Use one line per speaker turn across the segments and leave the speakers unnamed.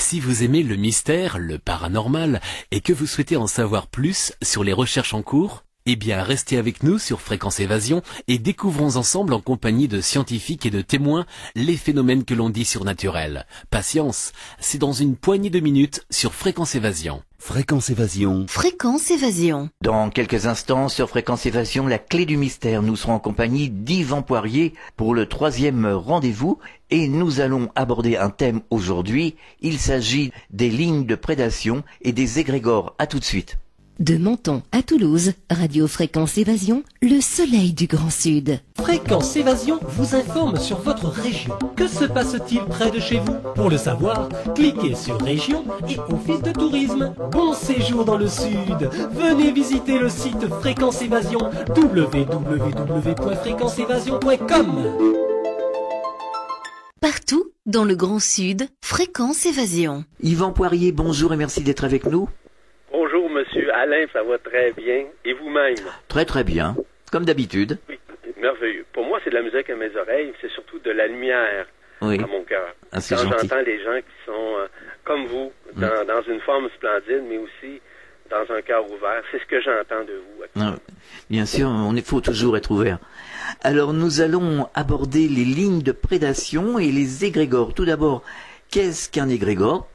Si vous aimez le mystère, le paranormal, et que vous souhaitez en savoir plus sur les recherches en cours, eh bien restez avec nous sur Fréquence Évasion et découvrons ensemble en compagnie de scientifiques et de témoins les phénomènes que l'on dit surnaturels. Patience, c'est dans une poignée de minutes sur Fréquence Évasion.
Fréquence Évasion.
Fréquence Évasion.
Dans quelques instants, sur Fréquence Évasion, la clé du mystère. Nous serons en compagnie d'Yvan Poirier pour le 3e rendez-vous et nous allons aborder un thème aujourd'hui. Il s'agit des lignes de prédation et des égrégores. À tout de suite.
De Menton à Toulouse, Radio Fréquence Évasion, le soleil du Grand Sud.
Fréquence Évasion vous informe sur votre région. Que se passe-t-il près de chez vous? Pour le savoir, cliquez sur Région et Office de tourisme. Bon séjour dans le Sud. Venez visiter le site Fréquence Évasion, www.fréquenceévasion.com.
Partout dans le Grand Sud, Fréquence Évasion.
Yvan Poirier, bonjour et merci d'être avec nous.
Bonjour, monsieur Alain, ça va très bien. Et vous-même?
Très très bien, comme d'habitude.
Oui, merveilleux. Pour moi, c'est de la musique à mes oreilles, c'est surtout de la lumière à mon cœur.
Ah, c'est
Quand
gentil.
j'entends les gens qui sont comme vous, dans une forme splendide, mais aussi dans un cœur ouvert, c'est ce que j'entends de vous.
Ah, bien sûr, il faut toujours être ouvert. Alors nous allons aborder les lignes de prédation et les égrégores. Tout d'abord, qu'est-ce qu'un égrégore?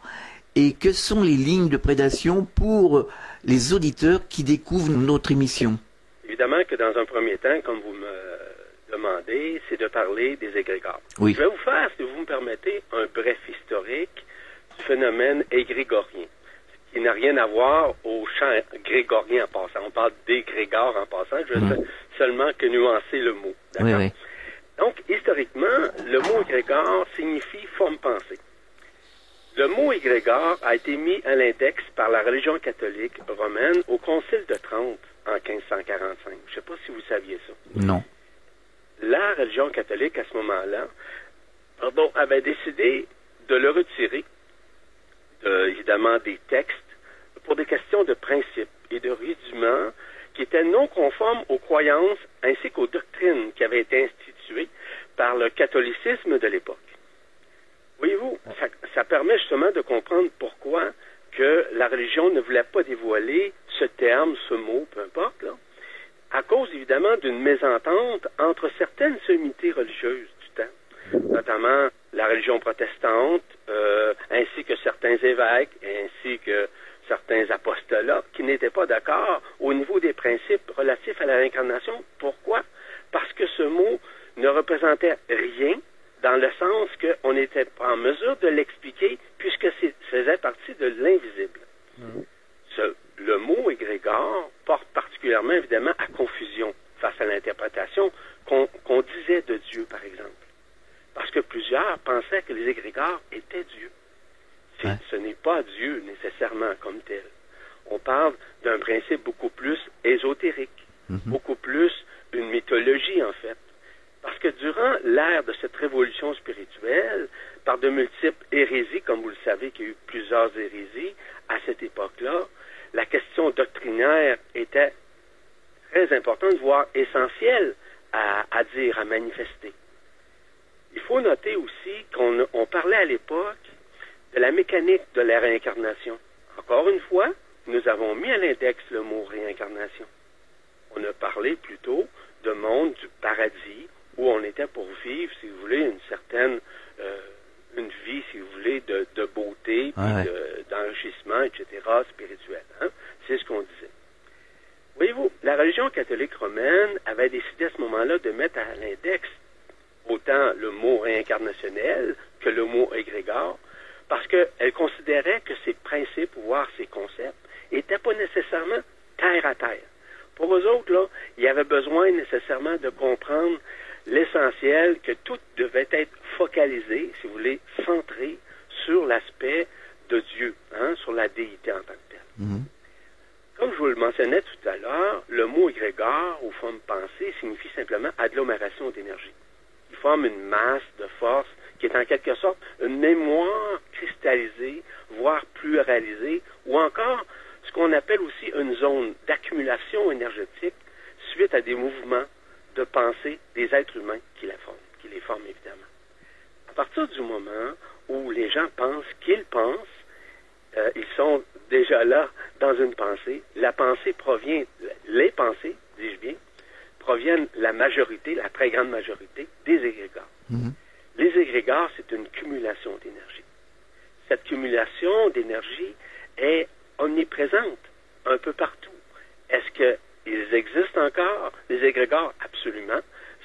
Et que sont les lignes de prédation pour les auditeurs qui découvrent notre émission?
Évidemment que dans un premier temps, comme vous me demandez, c'est de parler des égrégores.
Oui.
Je vais vous faire, si vous me permettez, un bref historique du phénomène égrégorien, qui n'a rien à voir au chant grégorien en passant. On parle d'égrégore en passant, je vais seulement que nuancer le mot. D'accord?
Oui.
Donc, historiquement, le mot égrégore signifie forme pensée. Le mot égrégore a été mis à l'index par la religion catholique romaine au Concile de Trente en 1545. Je ne sais pas si vous saviez ça.
Non.
La religion catholique, à ce moment-là, avait décidé de le retirer, évidemment, des textes, pour des questions de principe et de rudiments qui étaient non conformes aux croyances ainsi qu'aux doctrines qui avaient été instituées par le catholicisme de l'époque. Voyez-vous, ça permet justement de comprendre pourquoi que la religion ne voulait pas dévoiler ce terme, ce mot, peu importe, là, à cause évidemment d'une mésentente entre certaines sommités religieuses du temps, notamment la religion protestante, ainsi que certains évêques, ainsi que certains apostolats, qui n'étaient pas d'accord au niveau des principes relatifs à la réincarnation. Pourquoi? Parce que ce mot ne représentait rien, dans le sens qu'on n'était pas en mesure de l'expliquer, puisque ça faisait partie de l'invisible. Le mot égrégore porte particulièrement, évidemment, à confusion face à l'interprétation qu'on disait de Dieu, par exemple. Parce que plusieurs pensaient que les égrégores étaient Dieu. Ce n'est pas Dieu, nécessairement, comme tel. On parle d'un principe beaucoup plus ésotérique, beaucoup plus une mythologie, en fait. Parce que durant l'ère de cette révolution spirituelle, par de multiples hérésies, comme vous le savez qu'il y a eu plusieurs hérésies à cette époque-là, la question doctrinaire était très importante, voire essentielle à dire, à manifester. Il faut noter aussi qu'on parlait à l'époque de la mécanique de la réincarnation. Encore une fois, nous avons mis à l'index le mot réincarnation. On a parlé plutôt de monde du paradis, où on était pour vivre, si vous voulez, une certaine, une vie, si vous voulez, de beauté, puis d'enrichissement, etc., spirituel. C'est ce qu'on disait. Voyez-vous, la religion catholique romaine avait décidé à ce moment-là de mettre à l'index autant le mot réincarnationnel que le mot égrégore, parce qu'elle considérait que ces principes, voire ces concepts, n'étaient pas nécessairement terre à terre. Pour eux autres, là, il y avait besoin nécessairement de comprendre l'essentiel, que tout devait être focalisé, si vous voulez, centré sur l'aspect de Dieu, sur la déité en tant que telle. Comme je vous le mentionnais tout à l'heure, le mot égrégore ou forme pensée signifie simplement agglomération d'énergie. Il forme une masse de force qui est en quelque sorte une mémoire cristallisée, voire pluralisée, ou encore ce qu'on appelle aussi une zone d'accumulation énergétique suite à des mouvements de pensée des êtres humains qui les forment évidemment. À partir du moment où les gens pensent qu'ils pensent, ils sont déjà là dans une pensée. La pensée provient, les pensées, dis-je bien, proviennent la majorité, la très grande majorité, des égrégores. Les égrégores, c'est une cumulation d'énergie. Cette cumulation d'énergie est omniprésente un peu partout. Est-ce qu'ils existent encore, les égrégores? Absolument.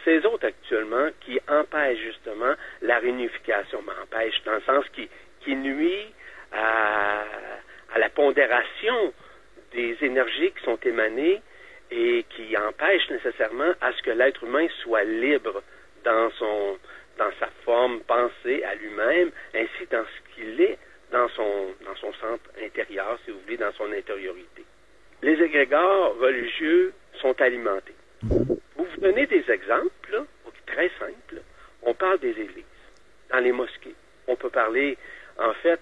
Ces autres actuellement qui empêchent justement la réunification, mais empêchent dans le sens qui nuit à la pondération des énergies qui sont émanées et qui empêchent nécessairement à ce que l'être humain soit libre dans sa forme pensée à lui-même, ainsi dans ce qu'il est dans son centre intérieur, si vous voulez, dans son intériorité. Les égrégores religieux sont alimentés. Vous donnez des exemples, là, très simples. On parle des églises, dans les mosquées. On peut parler, en fait,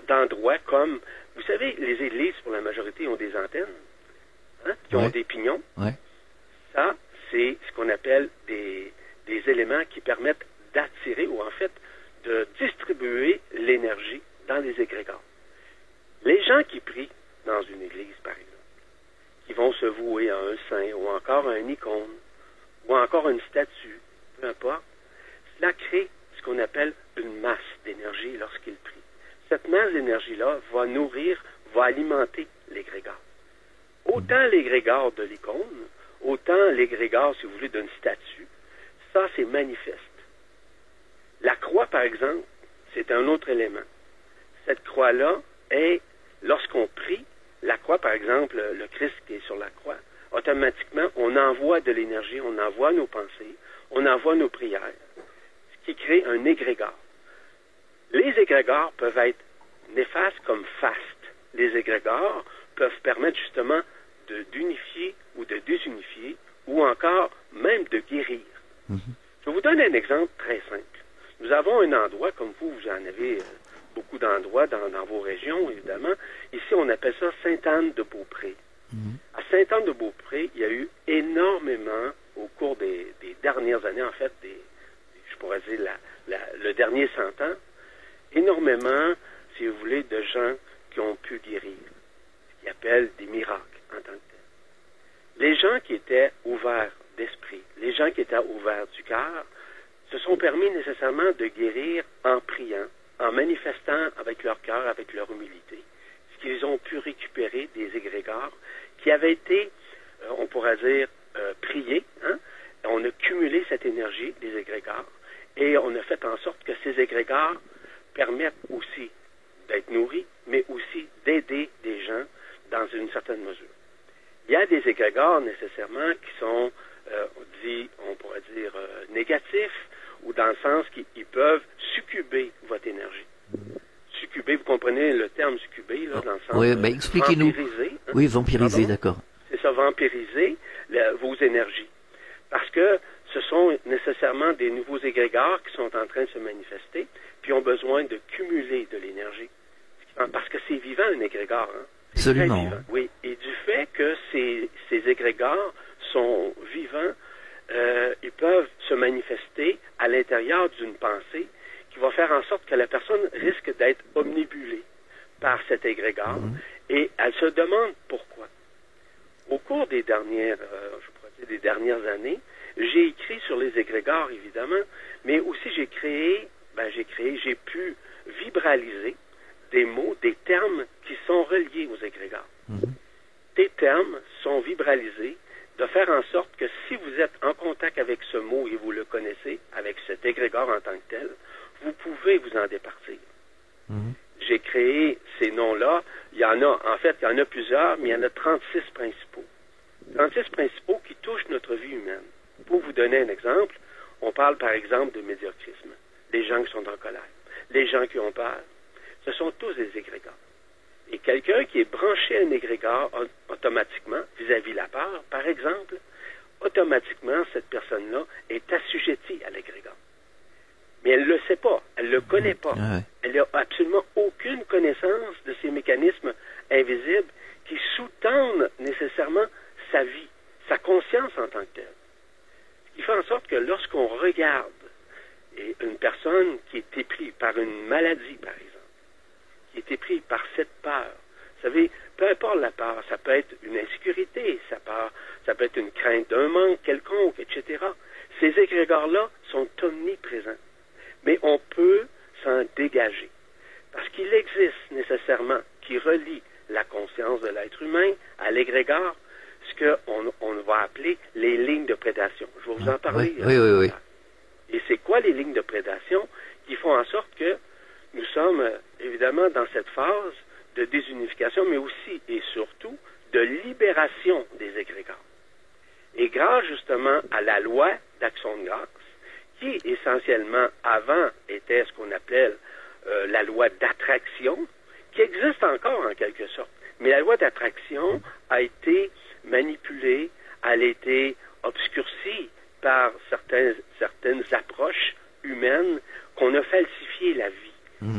d'endroits comme, vous savez, les églises, pour la majorité, ont des antennes, qui ont des pignons.
Ouais.
Ça, c'est ce qu'on appelle des éléments qui permettent d'attirer, ou en fait, de distribuer l'énergie dans les égrégores. Les gens qui prient dans une église, par exemple, qui vont se vouer à un saint, ou encore à une icône, ou encore une statue, peu importe, cela crée ce qu'on appelle une masse d'énergie lorsqu'ils prient. Cette masse d'énergie-là va nourrir, va alimenter l'égrégore. Autant l'égrégore de l'icône, autant l'égrégore, si vous voulez, d'une statue, ça, c'est manifeste. La croix, par exemple, c'est un autre élément. Cette croix-là est, lorsqu'on prie, la croix, par exemple, le Christ qui est sur la croix, automatiquement, on envoie de l'énergie, on envoie nos pensées, on envoie nos prières, ce qui crée un égrégore. Les égrégores peuvent être néfastes comme fastes. Les égrégores peuvent permettre justement d'unifier ou de désunifier, ou encore même de guérir. Je vous donne un exemple très simple. Nous avons un endroit, comme vous en avez beaucoup d'endroits dans vos régions, évidemment. Ici, on appelle ça Sainte-Anne-de-Beaupré. À Sainte-Anne-de-Beaupré, il y a eu énormément, au cours des dernières années, en fait, je pourrais dire le dernier 100 ans, énormément, si vous voulez, de gens qui ont pu guérir, ce qu'ils appellent des miracles en tant que tels. Les gens qui étaient ouverts d'esprit, les gens qui étaient ouverts du cœur, se sont permis nécessairement de guérir en priant, en manifestant avec leur cœur, avec leur humilité, ce qu'ils ont pu récupérer des égrégores qui avaient été, on pourrait dire, priés. On a cumulé cette énergie des égrégores et on a fait en sorte que ces égrégores permettent aussi d'être nourris, mais aussi d'aider des gens dans une certaine mesure. Il y a des égrégores nécessairement qui sont, on pourrait dire, négatifs, ou dans le sens qu'ils peuvent succuber votre énergie. Succuber, vous comprenez le terme succuber, là, dans le sens
expliquez-nous.
Vampiriser.
Oui, vampiriser, d'accord.
C'est ça, vampiriser vos énergies. Parce que ce sont nécessairement des nouveaux égrégores qui sont en train de se manifester, puis ont besoin de cumuler de l'énergie. Parce que c'est vivant, un égrégore.
Absolument.
Oui, et du fait que ces égrégores sont vivants, ils peuvent se manifester à l'intérieur d'une pensée qui va faire en sorte que la personne risque d'être omnibulée par cet égrégore et elle se demande pourquoi. Au cours des dernières, des dernières années, j'ai écrit sur les égrégores, évidemment, mais aussi j'ai pu vibraliser des mots, des termes qui sont reliés aux égrégores. Ces termes sont vibralisés de faire en sorte que si vous êtes en contact avec ce mot et vous le connaissez, avec cet égrégore en tant que tel, vous pouvez vous en départir. J'ai créé ces noms-là. Il y en a plusieurs, mais il y en a 36 principaux. 36 principaux qui touchent notre vie humaine. Pour vous donner un exemple, on parle par exemple de médiocrisme. Les gens qui sont en colère, les gens qui ont peur, ce sont tous des égrégores. Et quelqu'un qui est branché à un égrégore automatiquement, vis-à-vis de la peur, par exemple, automatiquement, cette personne-là est assujettie à l'égrégore. Mais elle ne le sait pas, elle ne le connaît pas. Elle n'a absolument aucune connaissance de ces mécanismes invisibles qui sous-tendent nécessairement sa vie, sa conscience en tant que telle. Ce qui fait en sorte que lorsqu'on regarde une personne qui est éprise par une maladie, par exemple, qui est épris par cette peur. Vous savez, peu importe la peur, ça peut être une insécurité, ça peut être une crainte d'un manque quelconque, etc. Ces égrégores-là sont omniprésents. Mais on peut s'en dégager. Parce qu'il existe nécessairement, qui relie la conscience de l'être humain à l'égrégore, ce qu'on va appeler les lignes de prédation. Je vais vous en parler.
Oui.
Et c'est quoi les lignes de prédation qui font en sorte que nous sommes évidemment dans cette phase de désunification, mais aussi et surtout de libération des égrégores. Et grâce justement à la loi d'action de grâce, qui essentiellement avant était ce qu'on appelle la loi d'attraction, qui existe encore en quelque sorte. Mais la loi d'attraction a été manipulée, elle a été obscurcie par certaines approches humaines qu'on a falsifié la vie.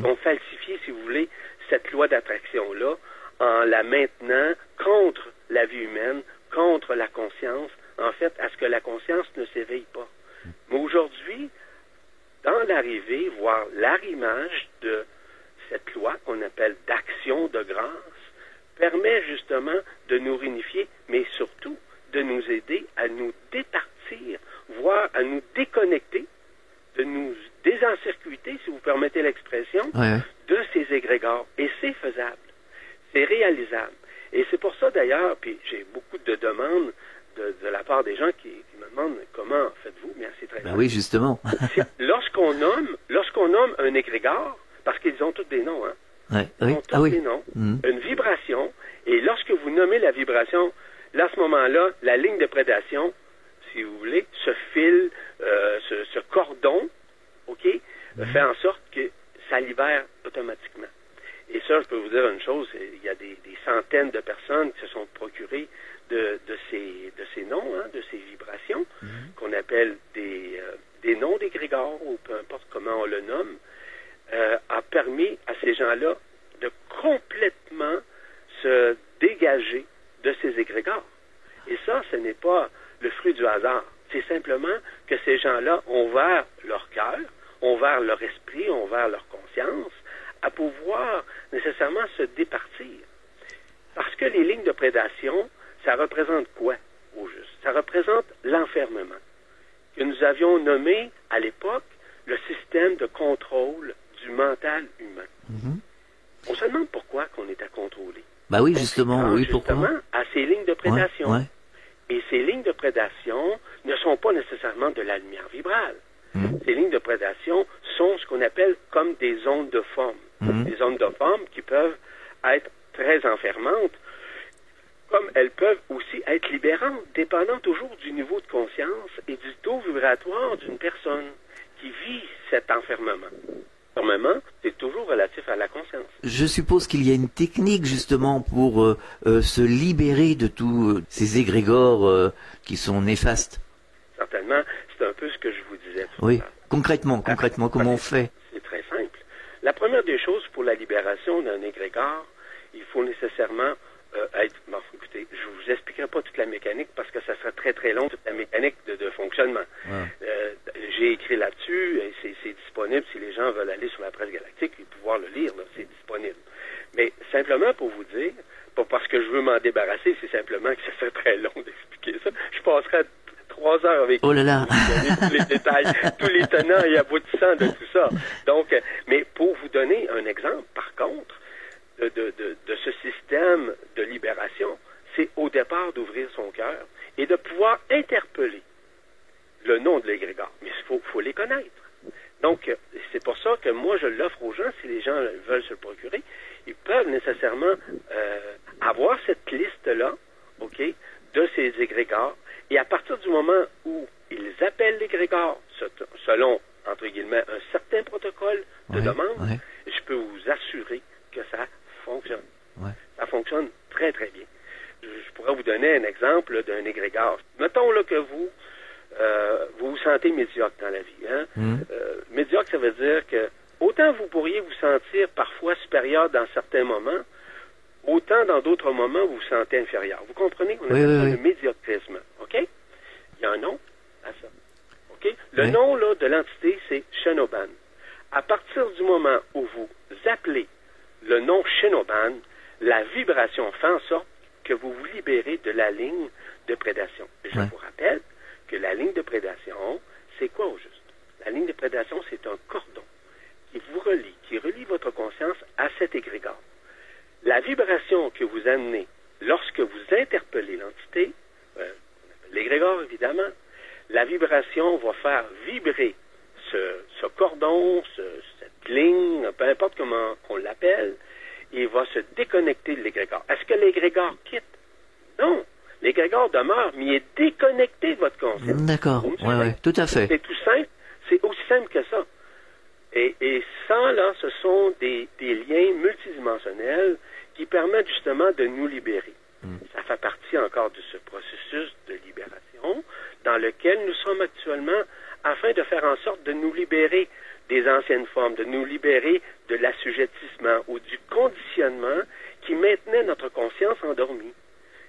On falsifié, si vous voulez, cette loi d'attraction-là en la maintenant contre la vie humaine, contre la conscience, en fait, à ce que la conscience ne s'éveille pas. Mais aujourd'hui, dans l'arrivée, voire l'arrimage de cette loi qu'on appelle d'action de grâce, permet justement de nous réunifier, mais surtout de nous aider à nous départir, voire à nous déconnecter, de nous désencircuiter, si vous permettez l'expression, de ces égrégores. Et c'est faisable. C'est réalisable. Et c'est pour ça d'ailleurs, puis j'ai beaucoup de demandes de la part des gens qui me demandent comment faites-vous, bien c'est très bien.
Oui, justement.
Lorsqu'on nomme un égrégore, parce qu'ils ont tous des noms, hein. Ils ont tous des noms, une vibration, et lorsque vous nommez la vibration, là, à ce moment-là, la ligne de prédation, si vous voulez, ce fil, ce cordon, fait en sorte que ça libère automatiquement. Et ça, je peux vous dire une chose, il y a des centaines de personnes qui se sont procurées de ces noms, de ces vibrations, qu'on appelle des noms d'égrégores, ou peu importe comment on le nomme, a permis à ces gens-là de complètement se dégager de ces égrégores. Et ça, ce n'est pas le fruit du hasard. C'est simplement que ces gens-là ont ouvert leur cœur, ont ouvert leur esprit, ont ouvert leur conscience à pouvoir nécessairement se départir. Parce que les lignes de prédation, ça représente quoi, au juste? Ça représente l'enfermement, que nous avions nommé à l'époque le système de contrôle du mental humain. On se demande pourquoi qu'on est à contrôler.
Bah oui, justement, pourquoi?
Justement, à ces lignes de prédation. Et ces lignes de prédation ne sont pas nécessairement de la lumière vibrale. Ces lignes de prédation sont ce qu'on appelle comme des ondes de forme. Des ondes de forme qui peuvent être très enfermantes, comme elles peuvent aussi être libérantes, dépendant toujours du niveau de conscience et du taux vibratoire d'une personne qui vit cet enfermement. L'enfermement, c'est toujours relatif à la conscience.
Je suppose qu'il y a une technique justement pour se libérer de tous ces égrégores qui sont néfastes.
Certainement, c'est un peu ce que je vous disais tout à l'heure.
Concrètement, comment on fait?
C'est très simple. La première des choses pour la libération d'un égrégore, il faut nécessairement être... Bon, écoutez, je ne vous expliquerai pas toute la mécanique parce que ça serait très très long, toute la mécanique de fonctionnement. J'ai écrit là-dessus, et c'est disponible si les gens veulent aller sur la presse galactique et pouvoir le lire, c'est disponible. Mais simplement pour vous dire, pas parce que je veux m'en débarrasser, c'est simplement que ça serait très long d'expliquer ça. Je passerais 3 heures avec vous, tous les détails, tous les tenants et aboutissants de tout ça. Donc, mais pour vous donner un exemple, par contre, de ce système de libération, c'est au départ d'ouvrir son cœur et de pouvoir interpeller le nom de l'égrégore. Mais il faut les connaître. Donc, c'est pour ça que moi, je l'offre aux gens, si les gens veulent se le procurer, ils peuvent nécessairement avoir cette liste-là, de ces égrégores. Et à partir du moment où ils appellent l'égrégore selon, entre guillemets, un certain protocole de demande, je peux vous assurer que ça fonctionne. Ça fonctionne très, très bien. Je pourrais vous donner un exemple d'un égrégore. Mettons là que vous vous sentez médiocre dans la vie. Médiocre, ça veut dire que autant vous pourriez vous sentir parfois supérieur dans certains moments, autant dans d'autres moments vous vous sentez inférieur. Vous comprenez? On appelle ça le médiocrisme. OK? Il y a un nom à ça. OK? Le nom là, de l'entité, c'est Shanoban. À partir du moment où vous appelez le nom nom Shinoban, la vibration fait en sorte que vous vous libérez de la ligne de prédation. Je vous rappelle que la ligne de prédation, c'est quoi au juste? La ligne de prédation, c'est un cordon qui vous relie, qui relie votre conscience à cet égrégore. La vibration que vous amenez lorsque vous interpellez l'entité, on appelle l'égrégore évidemment, la vibration va faire vibrer ce cordon, cette ligne, peu importe comment on l'appelle, il va se déconnecter de l'égrégore. Est-ce que l'égrégore quitte? Non. L'égrégore demeure, mais il est déconnecté de votre conscience.
D'accord, oui, tout à fait.
C'est tout simple, c'est aussi simple que ça. Et ça, là, ce sont des liens multidimensionnels qui permettent justement de nous libérer. Ça fait partie encore de ce processus de libération dans lequel nous sommes actuellement afin de faire en sorte de nous libérer des anciennes formes, de nous libérer de l'assujettissement ou du conditionnement qui maintenait notre conscience endormie.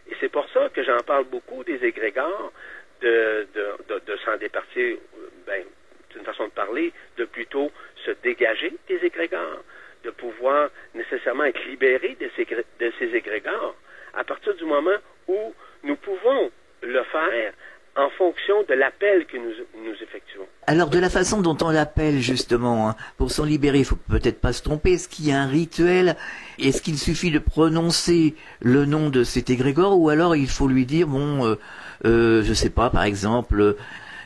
Et c'est pour ça que j'en parle beaucoup des égrégores, de s'en départir, d'une façon de parler, de plutôt se dégager des égrégores, de pouvoir nécessairement être libéré de ces égrégores, à partir du moment où nous pouvons le faire en fonction de l'appel que nous effectuons.
Alors, de la façon dont on l'appelle, justement, pour s'en libérer, il faut peut-être pas se tromper. Est-ce qu'il y a un rituel? Est-ce qu'il suffit de prononcer le nom de cet égrégore? Ou alors il faut lui dire, je sais pas, par exemple,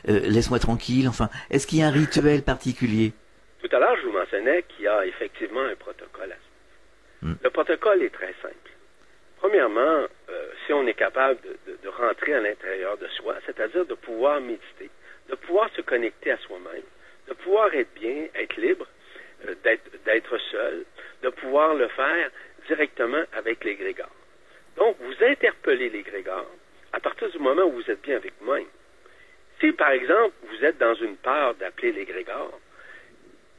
laisse-moi tranquille. Enfin, est-ce qu'il y a un rituel particulier?
Tout à l'heure, je vous mentionnais qu'il y a effectivement un protocole à suivre. Le protocole est très simple. Premièrement, si on est capable de rentrer à l'intérieur de soi, c'est-à-dire de pouvoir méditer, de pouvoir se connecter à soi-même, de pouvoir être bien, être libre, d'être seul, de pouvoir le faire directement avec l'égrégore. Donc, vous interpellez l'égrégore à partir du moment où vous êtes bien avec vous-même. Si, par exemple, vous êtes dans une peur d'appeler l'égrégore,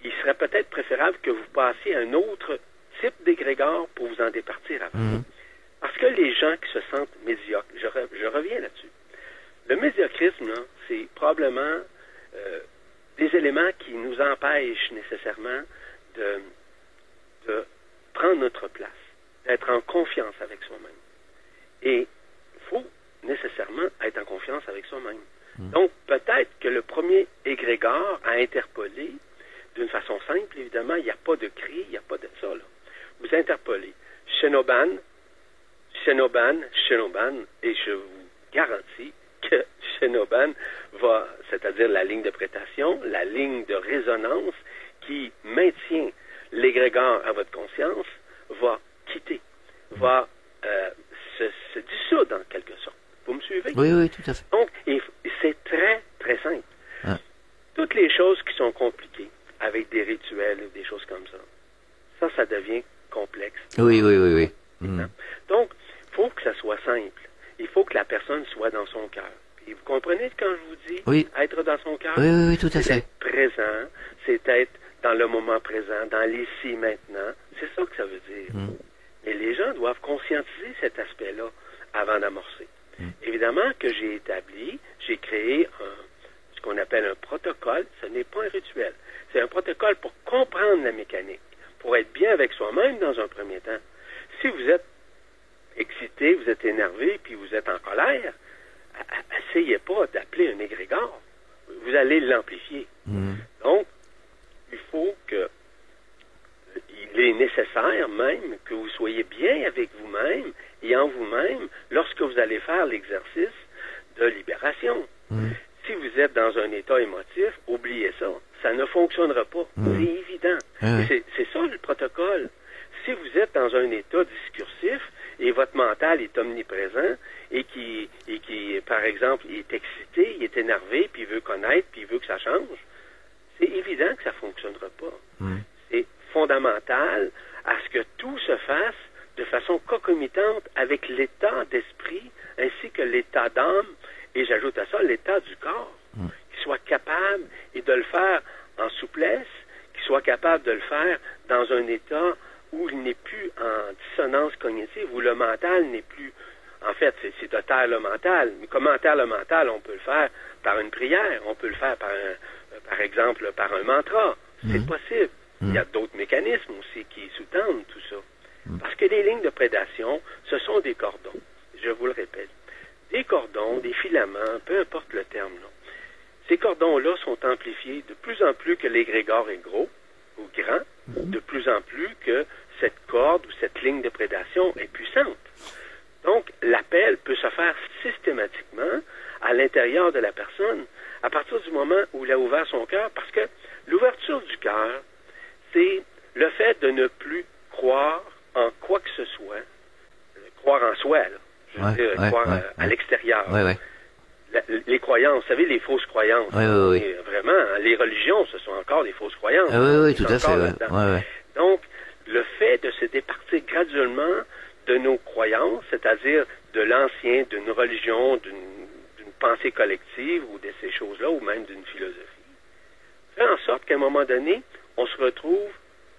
il serait peut-être préférable que vous passiez à un autre type d'égrégore pour vous en départir avant. Parce que les gens qui se sentent médiocres, je reviens là-dessus. Le médiocrisme, là, c'est probablement des éléments qui nous empêchent nécessairement de prendre notre place, d'être en confiance avec soi-même. Et il faut nécessairement être en confiance avec soi-même. Donc, peut-être que le premier égrégore à interpeller, d'une façon simple, évidemment, il n'y a pas de cri, il n'y a pas de ça, là. Vous interpellez Shinoban, et je vous garantis que Shinoban va, c'est-à-dire la ligne de prédation, la ligne de résonance qui maintient l'égrégore à votre conscience, va quitter, va se dissoudre en quelque sorte. Vous me suivez?
Oui, tout à fait.
Donc, c'est très, très simple. Toutes les choses qui sont compliquées, avec des rituels, des choses comme ça devient complexe.
Oui.
Donc, il faut que ça soit simple. Il faut que la personne soit dans son cœur. Et vous comprenez quand je vous dis être dans son cœur?
Oui, tout à fait.
C'est être présent, c'est être dans le moment présent, dans l'ici maintenant. C'est ça que ça veut dire. Et les gens doivent conscientiser cet aspect-là avant d'amorcer. Évidemment que j'ai créé ce qu'on appelle un protocole. Ce n'est pas un rituel. C'est un protocole pour comprendre la mécanique, pour être bien avec soi-même dans un premier temps. Si vous êtes excité, vous êtes énervé, puis vous êtes en colère, essayez pas d'appeler un égrégore. Vous allez l'amplifier. Donc, il faut il est nécessaire même que vous soyez bien avec vous-même et en vous-même lorsque vous allez faire l'exercice de libération. Si vous êtes dans un état émotif, oubliez ça. Ça ne fonctionnera pas. C'est évident. C'est ça le protocole. Si vous êtes dans un état discursif et votre mental est omniprésent et qui par exemple, il est excité, il est énervé, puis il veut connaître, puis il veut que ça change, c'est évident que ça ne fonctionnera pas. C'est fondamental à ce que tout se fasse de façon concomitante avec l'état d'esprit ainsi que l'état d'âme et j'ajoute à ça l'état du corps, qu'il soit capable et de le faire en souplesse, qu'il soit capable de le faire dans un état où il n'est plus en dissonance cognitive, où le mental n'est plus... En fait, c'est de taire le mental. Mais comment taire le mental? On peut le faire par une prière, on peut le faire par exemple par un mantra. C'est possible. Il y a d'autres mécanismes aussi qui sous-tendent tout ça. Parce que les lignes de prédation, ce sont des cordons. Je vous le répète. Des cordons, des filaments, peu importe le terme. Là. Ces cordons-là sont amplifiés de plus en plus que l'égrégore est gros ou grand, de plus en plus que cette corde ou cette ligne de prédation est puissante. Donc, l'appel peut se faire systématiquement à l'intérieur de la personne à partir du moment où il a ouvert son cœur, parce que l'ouverture du cœur, c'est le fait de ne plus croire en quoi que ce soit, croire en soi, là. Je veux dire, croire à l'extérieur. Les croyances, vous savez, les fausses croyances. Vraiment, hein, les religions, ce sont encore des fausses croyances.
Oui, tout à fait.
Donc, le fait de se départir graduellement de nos croyances, c'est-à-dire de l'ancien, d'une religion, d'une pensée collective ou de ces choses-là, ou même d'une philosophie, fait en sorte qu'à un moment donné, on se retrouve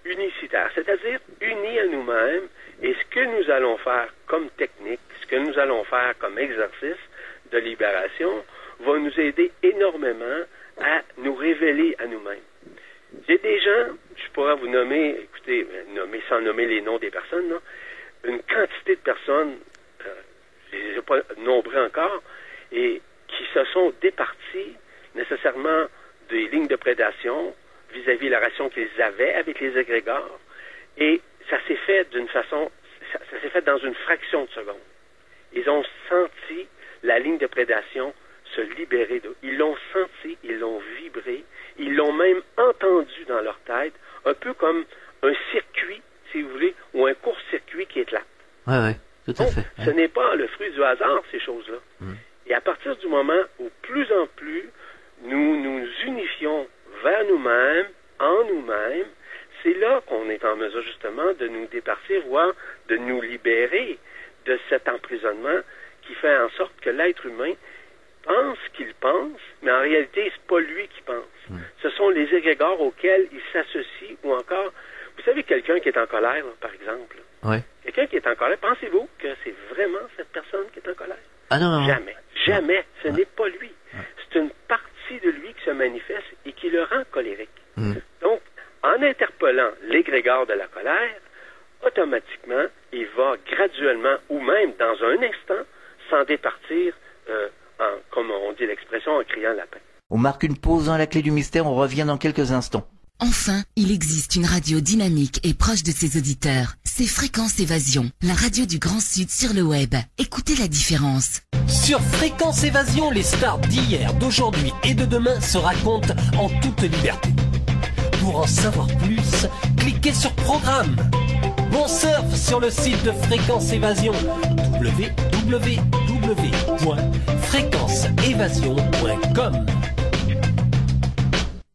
unicitaire, c'est-à-dire unis à nous-mêmes, et ce que nous allons faire comme technique, ce que nous allons faire comme exercice de libération, va nous aider énormément à nous révéler à nous-mêmes. J'ai des gens, je pourrais vous nommer, écoutez, sans nommer les noms des personnes, là, une quantité de personnes, je ne les ai pas nombrées encore, et qui se sont départies nécessairement des lignes de prédation vis-à-vis la relation qu'ils avaient avec les égrégores, et ça s'est fait d'une façon, ça s'est fait dans une fraction de seconde. Ils ont senti la ligne de prédation se libérer d'eux. Ils l'ont senti, ils l'ont vibré, ils l'ont même entendu dans leur tête, un peu comme un circuit, si vous voulez, ou un court-circuit qui éclate.
Oui, tout à fait.
Ce n'est pas le fruit du hasard, ces choses-là. Et à partir du moment où plus en plus nous nous unifions vers nous-mêmes, en nous-mêmes, c'est là qu'on est en mesure justement de nous départir, voire de nous libérer de cet emprisonnement qui fait en sorte que l'être humain pense qu'il pense, mais en réalité, c'est pas lui qui pense. Ce sont les égrégores auxquels il s'associe, ou encore, vous savez, quelqu'un qui est en colère, là, par exemple. Quelqu'un qui est en colère, pensez-vous que c'est vraiment cette personne qui est en colère?
Ah non.
Jamais. Ce n'est pas lui. C'est une partie de lui qui se manifeste et qui le rend colérique. Donc, en interpellant l'égrégore de la colère, automatiquement, il va graduellement, ou même dans un instant, s'en départir, comme on dit l'expression, en criant lapin.
On marque une pause dans la clé du mystère, on revient dans quelques instants.
Enfin, il existe une radio dynamique et proche de ses auditeurs. C'est Fréquence Évasion, la radio du Grand Sud sur le web. Écoutez la différence.
Sur Fréquence Évasion, les stars d'hier, d'aujourd'hui et de demain se racontent en toute liberté. Pour en savoir plus, cliquez sur Programme. Bon surf sur le site de Fréquence Évasion, www.fréquenceévasion.com.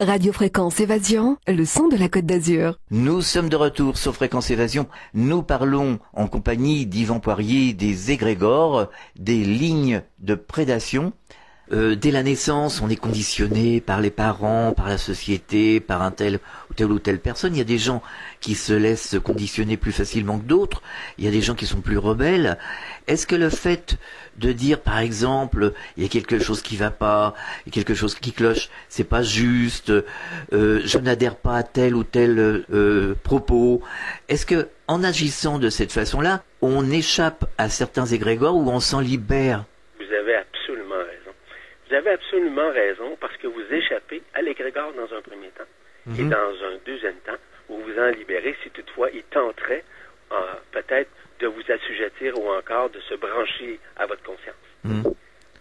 Radio Fréquence Évasion, le son de la Côte d'Azur.
Nous sommes de retour sur Fréquence Évasion. Nous parlons en compagnie d'Yvan Poirier des égrégores, des lignes de prédation. Dès la naissance, on est conditionné par les parents, par la société, par telle ou telle personne. Il y a des gens qui se laissent conditionner plus facilement que d'autres. Il y a des gens qui sont plus rebelles. Est-ce que le fait de dire, par exemple, il y a quelque chose qui va pas, il y a quelque chose qui cloche, c'est pas juste, je n'adhère pas à tel ou tel propos, est-ce que en agissant de cette façon-là, on échappe à certains égrégores ou on s'en libère?
Vous avez absolument raison. Vous avez absolument raison parce que vous échappez à l'égrégore dans un premier temps et dans un deuxième temps, vous vous en libérez si toutefois il tenterait peut-être de vous assujettir ou encore de se brancher à votre conscience.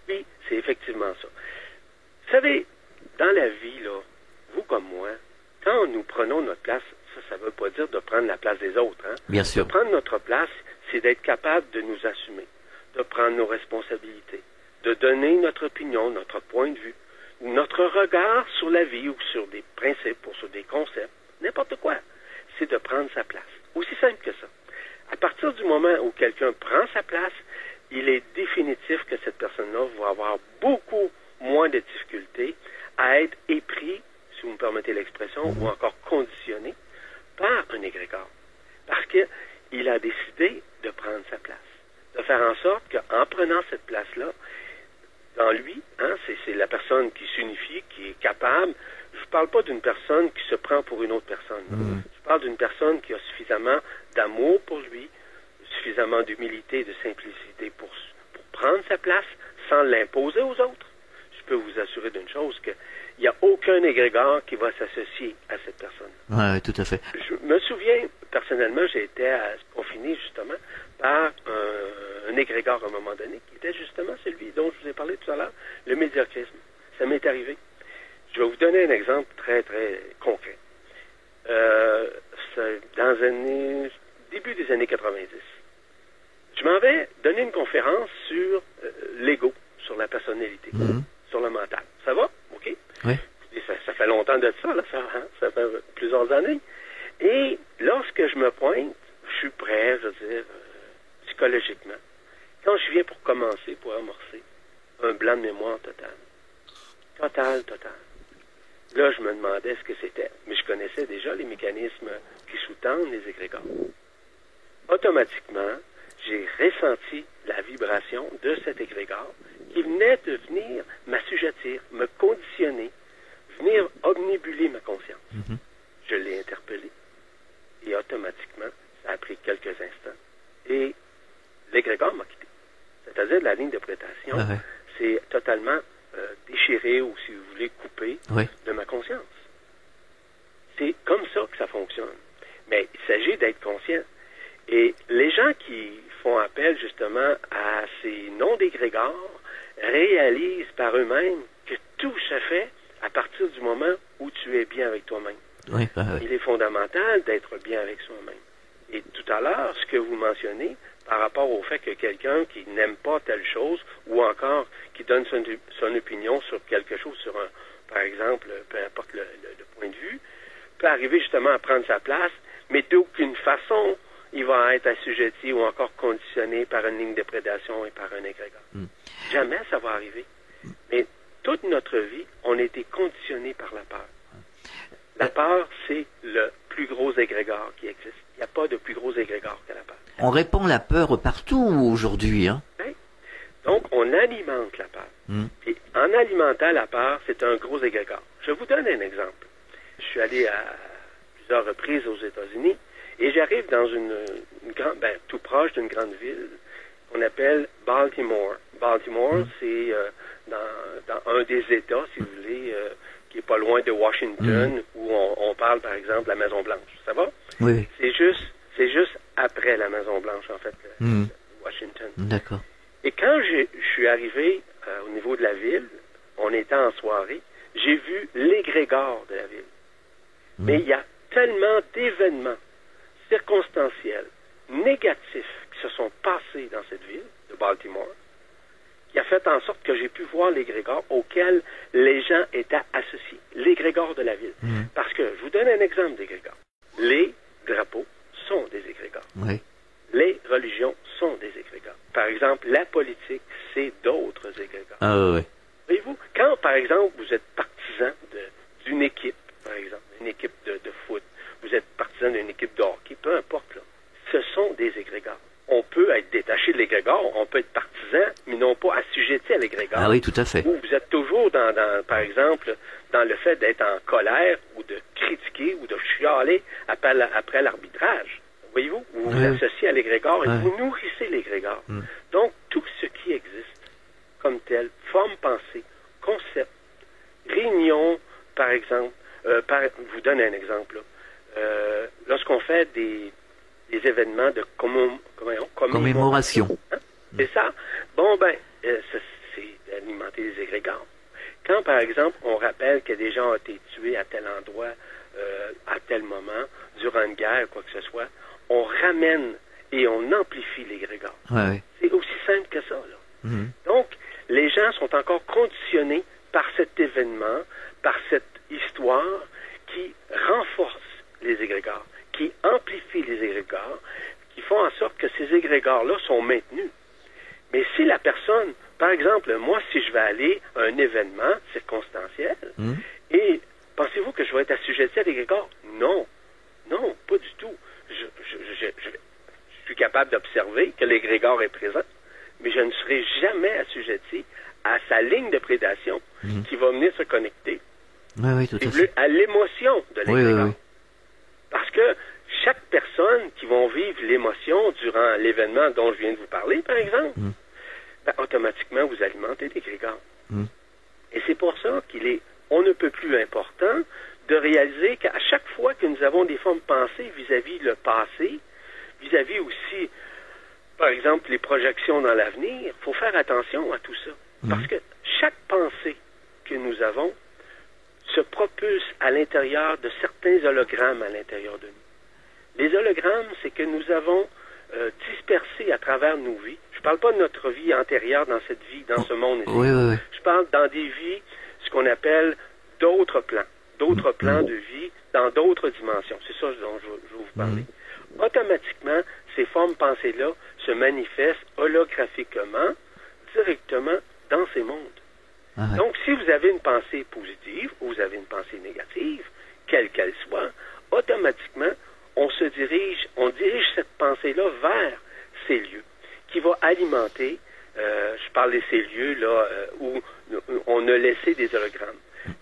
Oui, c'est effectivement ça. Vous savez, dans la vie, là, vous comme moi, quand nous prenons notre place, ça ne veut pas dire de prendre la place des autres. Hein?
Bien sûr.
De prendre notre place, c'est d'être capable de nous assumer, de prendre nos responsabilités, de donner notre opinion, notre point de vue, notre regard sur la vie ou sur des principes ou sur des concepts, n'importe quoi. C'est de prendre sa place. Aussi simple que ça. À partir du moment où quelqu'un prend sa place, il est définitif que cette personne-là va avoir beaucoup moins de difficultés à être épris, si vous me permettez l'expression, ou encore conditionné par un égrégore. Parce qu'il a décidé de prendre sa place. De faire en sorte qu'en prenant cette place-là, dans lui, hein, c'est la personne qui s'unifie, qui est capable. Je ne parle pas d'une personne qui se prend pour une autre personne. Je parle d'une personne qui a suffisamment d'amour pour lui, suffisamment d'humilité et de simplicité pour prendre sa place sans l'imposer aux autres. Je peux vous assurer d'une chose, qu'il n'y a aucun égrégore qui va s'associer à cette personne.
Oui, tout à fait.
Je me souviens, personnellement, j'ai été confiné justement par un égrégore à un moment donné, qui était justement celui dont je vous ai parlé tout à l'heure, le médiocrisme. Ça m'est arrivé. Je vais vous donner un exemple très, très concret. Dans début des années 90, je m'en vais donner une conférence sur l'ego, sur la personnalité, sur le mental. Ça va? OK?
Oui.
Et ça fait longtemps de ça, là, ça fait plusieurs années. Et lorsque je me pointe, je suis prêt, je veux dire, psychologiquement. Quand je viens pour commencer, pour amorcer, un blanc de mémoire total. Total. Là, je me demandais ce que c'était, mais je connaissais déjà les mécanismes qui sous-tendent les égrégores. Automatiquement, j'ai ressenti la vibration de cet égrégore qui venait de venir m'assujettir, me conditionner, venir omnibuler ma conscience. Je l'ai interpellé et automatiquement, ça a pris quelques instants et l'égrégore m'a quitté. C'est-à-dire la ligne de prétation, c'est totalement déchiré ou, si vous voulez, coupé de ma conscience. C'est comme ça que ça fonctionne. Mais il s'agit d'être conscient. Et les gens qui font appel justement à ces noms d'égrégores réalisent par eux-mêmes que tout se fait à partir du moment où tu es bien avec toi-même. Il est fondamental d'être bien avec soi-même. Et tout à l'heure, ce que vous mentionnez, par rapport au fait que quelqu'un qui n'aime pas telle chose, ou encore qui donne son opinion sur quelque chose, par exemple, peu importe le point de vue, peut arriver justement à prendre sa place, mais d'aucune façon, il va être assujetti ou encore conditionné par une ligne de prédation et par un égrégore. Jamais ça va arriver. Mais toute notre vie, on a été conditionné par la peur. La peur, c'est le plus gros égrégore qui existe. Il n'y a pas de plus gros égrégore que la peur.
On répand la peur partout aujourd'hui, hein?
Oui. Donc, on alimente la peur. Et en alimentant la peur, c'est un gros égrégore. Je vous donne un exemple. Je suis allé à plusieurs reprises aux États-Unis et j'arrive dans une grande, tout proche d'une grande ville qu'on appelle Baltimore. Baltimore, c'est dans un des États, si vous voulez, qui est pas loin de Washington, où on parle, par exemple, de la Maison-Blanche. Ça va?
Oui.
C'est juste après la Maison-Blanche, en fait, Washington.
D'accord.
Et quand je suis arrivé au niveau de la ville, on était en soirée, j'ai vu l'égrégore de la ville. Mais il y a tellement d'événements circonstanciels, négatifs, qui se sont passés dans cette ville de Baltimore, qui a fait en sorte que j'ai pu voir l'égrégore auquel les gens étaient associés. L'égrégore de la ville. Parce que, je vous donne un exemple d'égrégore. Les drapeaux sont des égrégores.
Oui.
Les religions sont des égrégores. Par exemple, la politique, c'est d'autres égrégores.
Ah oui.
Voyez-vous, quand, par exemple, vous êtes partisan d'une équipe, par exemple, une équipe de foot, vous êtes partisan d'une équipe de hockey, peu importe, là, ce sont des égrégores. On peut être détaché de l'égrégore, on peut être partisan, mais non pas assujetti à l'égrégore.
Ah oui, tout à fait.
Ou vous êtes toujours, par exemple, dans le fait d'être en colère ou de critiquer ou de chialer après l'arbitrage. Voyez-vous, vous vous associez à l'égrégore et vous nourrissez l'égrégore. Donc, tout ce qui existe comme tel, forme pensée, concept, réunion, par exemple, je vous donne un exemple. Lorsqu'on fait des événements de
commémoration.
Hein? C'est ça. Bon, c'est alimenter les égrégores. Quand, par exemple, on rappelle que des gens ont été tués à tel endroit, à tel moment, durant une guerre, quoi que ce soit, on ramène et on amplifie l'égrégore. C'est aussi simple que ça, là. Donc, les gens sont encore conditionnés par cet événement, par cette histoire qui renforce les égrégores, qui amplifie les égrégores, qui font en sorte que ces égrégores-là sont maintenus. Mais si la personne, par exemple, moi, si je vais aller à un événement circonstanciel, et pensez-vous que je vais être assujetti à l'égrégore? Non. Non, pas du tout. Je suis capable d'observer que l'égrégore est présent, mais je ne serai jamais assujetti à sa ligne de prédation qui va venir se connecter
tout à fait.
à l'émotion de l'égrégore.
Oui.
Parce que chaque personne qui vont vivre l'émotion durant l'événement dont je viens de vous parler, par exemple, ben, automatiquement, vous alimentez l'égrégore. Et c'est pour ça on ne peut plus important de réaliser qu'à chaque fois que nous avons des formes pensées vis-à-vis le passé, vis-à-vis aussi, par exemple, les projections dans l'avenir, il faut faire attention à tout ça. Parce que chaque pensée que nous avons se propulse à l'intérieur de certains hologrammes à l'intérieur de nous. Les hologrammes, c'est que nous avons dispersé à travers nos vies. Je ne parle pas de notre vie antérieure dans cette vie, dans ce monde ici.
Oui.
Je parle dans des vies, ce qu'on appelle d'autres plans de vie dans d'autres dimensions. C'est ça dont je vais vous parler. Automatiquement, ces formes pensées-là se manifestent holographiquement, directement dans ces mondes. Donc, si vous avez une pensée positive ou vous avez une pensée négative, quelle qu'elle soit, automatiquement, on dirige cette pensée-là vers ces lieux, qui va alimenter, je parle de ces lieux-là où on a laissé des hologrammes.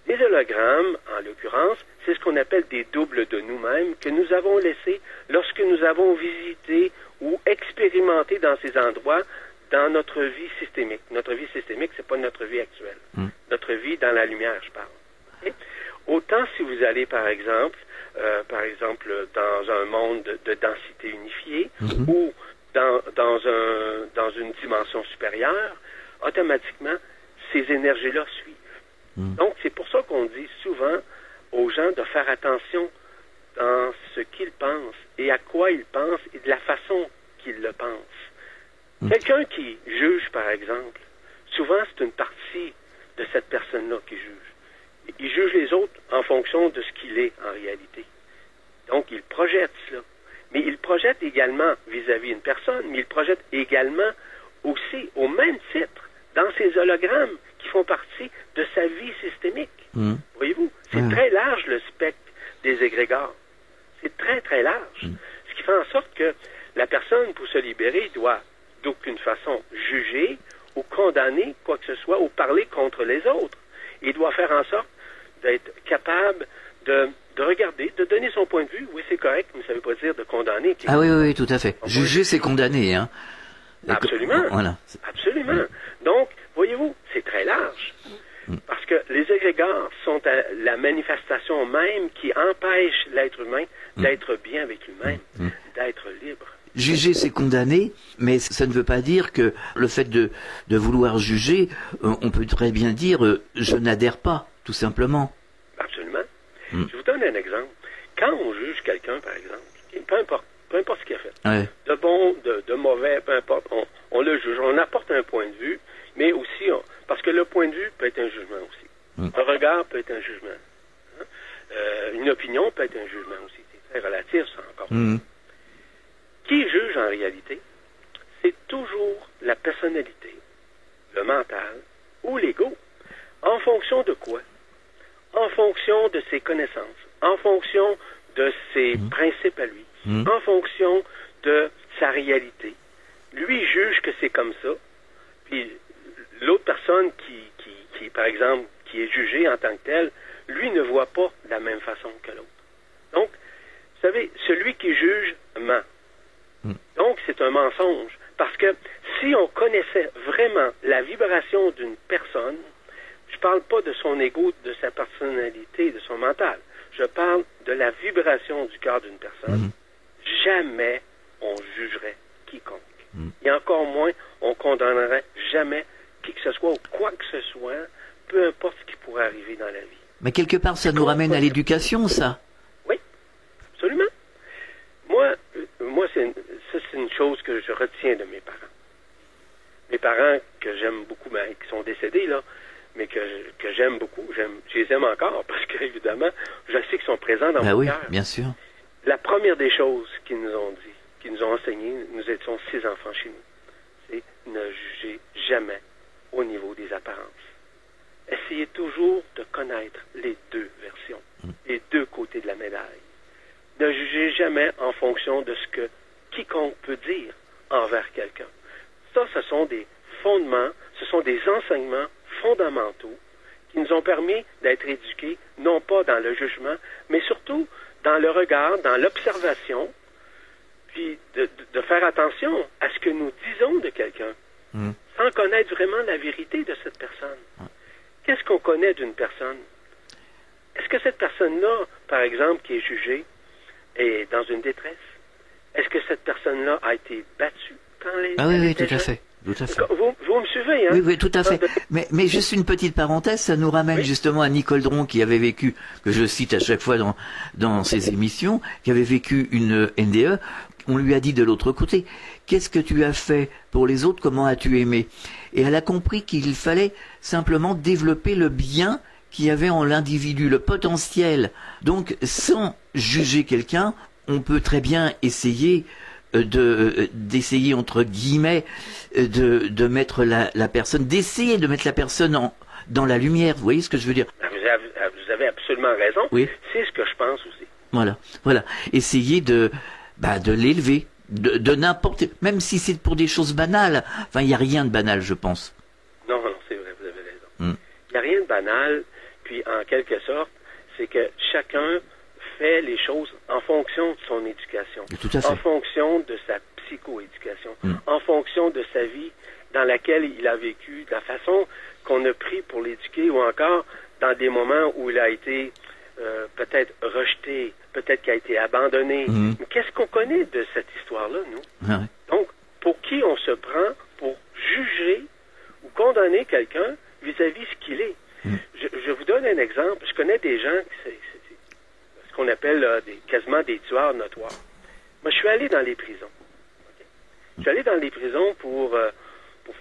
Les hologrammes, en l'occurrence, c'est ce qu'on appelle des doubles de nous-mêmes que nous avons laissés lorsque nous avons visité ou expérimenté dans ces endroits dans notre vie systémique. Notre vie systémique, c'est pas notre vie actuelle. Notre vie dans la lumière, je parle. Okay? Autant si vous allez, par exemple, dans un monde de densité unifiée ou dans une dimension supérieure, automatiquement, ces énergies-là suivent. Donc, c'est pour ça qu'on dit souvent aux gens de faire attention dans ce qu'ils pensent et à quoi ils pensent et de la façon qu'ils le pensent. Quelqu'un qui juge, par exemple, souvent c'est une partie de cette personne-là qui juge. Il juge les autres en fonction de ce qu'il est en réalité. Donc, il projette cela. Mais il projette également vis-à-vis une personne, mais il projette également aussi, au même titre, dans ces hologrammes qui font partie de sa vie systémique. Voyez-vous? C'est très large le spectre des égrégores. C'est très, très large. Ce qui fait en sorte que la personne, pour se libérer, doit d'aucune façon juger ou condamner quoi que ce soit ou parler contre les autres. Il doit faire en sorte d'être capable de regarder, de donner son point de vue. Oui, c'est correct, mais ça ne veut pas dire de condamner.
Ah oui, tout à fait. Juger, c'est condamner, hein.
Absolument.
Voilà.
Absolument. Donc, voyez-vous, c'est très large. Parce que les égrégores sont la manifestation même qui empêche l'être humain d'être bien avec lui-même, d'être libre.
Juger, c'est condamner, mais ça ne veut pas dire que le fait de vouloir juger, on peut très bien dire je n'adhère pas, tout simplement.
Absolument. Je vous donne un exemple. Quand on juge quelqu'un, par exemple, peu importe ce qu'il a fait, de bon, de mauvais, peu importe, on le juge, on apporte un point de vue, mais aussi, parce que le point de vue peut être un jugement aussi. Un regard peut être un jugement. Une opinion peut être un jugement aussi. C'est très relatif, ça, encore. Qui juge en réalité? C'est toujours la personnalité, le mental ou l'ego. En fonction de quoi? En fonction de ses connaissances, en fonction de ses principes à lui, en fonction de sa réalité. Lui juge que c'est comme ça, puis l'autre personne qui, par exemple, qui est jugée en tant que telle, lui ne voit pas de la même façon que l'autre. Donc, vous savez, celui qui juge ment. Donc, c'est un mensonge. Parce que si on connaissait vraiment la vibration d'une personne, je ne parle pas de son ego, de sa personnalité, de son mental. Je parle de la vibration du cœur d'une personne. Jamais on jugerait quiconque. Et encore moins, on condamnerait jamais qui que ce soit ou quoi que ce soit, peu importe ce qui pourrait arriver dans la vie.
Mais quelque part, ça nous ramène à l'éducation, ça.
Oui, absolument. Moi, c'est une chose que je retiens de mes parents. Mes parents que j'aime beaucoup, qui sont décédés, là, mais que j'aime beaucoup, je les aime encore, parce qu'évidemment, je sais qu'ils sont présents dans mon cœur.
Oui, bien sûr.
La première des choses qu'ils nous ont dit, qu'ils nous ont enseigné, nous étions 6 enfants chez nous, c'est ne jugez jamais au niveau des apparences. Essayez toujours de connaître les deux versions, les deux côtés de la médaille. Ne jugez jamais en fonction de ce que quiconque peut dire envers quelqu'un. Ça, ce sont des fondements, ce sont des enseignements fondamentaux qui nous ont permis d'être éduqués, non pas dans le jugement, mais surtout dans le regard, dans l'observation, puis de faire attention à ce que nous disons de quelqu'un, sans connaître vraiment la vérité de cette personne. Qu'est-ce qu'on connaît d'une personne? Est-ce que cette personne-là, par exemple, qui est jugée, est dans une détresse? Est-ce que cette personne-là a été battue quand elle
oui,
était
tout à
jeune?
fait. Tout à fait.
Vous me suivez, hein?
Oui, tout à fait. Mais juste une petite parenthèse, ça nous ramène justement à Nicole Dron qui avait vécu, que je cite à chaque fois dans ses émissions, qui avait vécu une NDE. On lui a dit de l'autre côté, qu'est-ce que tu as fait pour les autres, comment as-tu aimé? Et elle a compris qu'il fallait simplement développer le bien qu'il y avait en l'individu, le potentiel. Donc, sans juger quelqu'un, on peut très bien essayer d'essayer entre guillemets de mettre la personne, d'essayer de mettre la personne dans la lumière. Vous voyez ce que je veux dire?
Vous avez absolument raison.
Oui.
C'est ce que je pense aussi.
Voilà. Essayer de l'élever, de n'importe, même si c'est pour des choses banales. Enfin, il n'y a rien de banal, je pense.
Non, c'est vrai, vous avez raison. Il n'y a rien de banal. Puis, en quelque sorte, c'est que chacun fait les choses en fonction de son éducation,
Tout à fait.
en fonction de sa psychoéducation, en fonction de sa vie dans laquelle il a vécu, de la façon qu'on a pris pour l'éduquer, ou encore dans des moments où il a été peut-être rejeté, peut-être qu'il a été abandonné. Mais qu'est-ce qu'on connaît de cette histoire-là, nous?
Ouais.
Donc, pour qui on se prend pour juger ou condamner quelqu'un vis-à-vis ce qu'il est? Je vous donne un exemple. Je connais des gens qui ce qu'on appelle quasiment des tueurs notoires. Moi, je suis allé dans les prisons. Okay? Je suis allé dans les prisons pour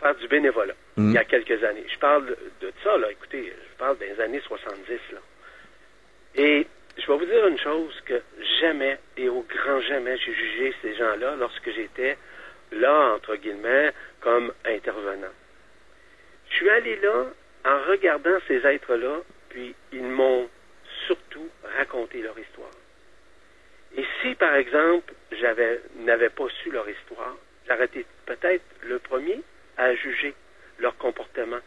faire du bénévolat il y a quelques années. Je parle de ça, là. Écoutez, je parle des années 70, là. Et je vais vous dire une chose, que jamais, et au grand jamais, j'ai jugé ces gens-là lorsque j'étais là, entre guillemets, comme intervenant. Je suis allé là en regardant ces êtres-là, puis ils m'ont surtout raconté leur histoire. Et si, par exemple, n'avais pas su leur histoire, j'aurais été peut-être le premier à juger leur comportement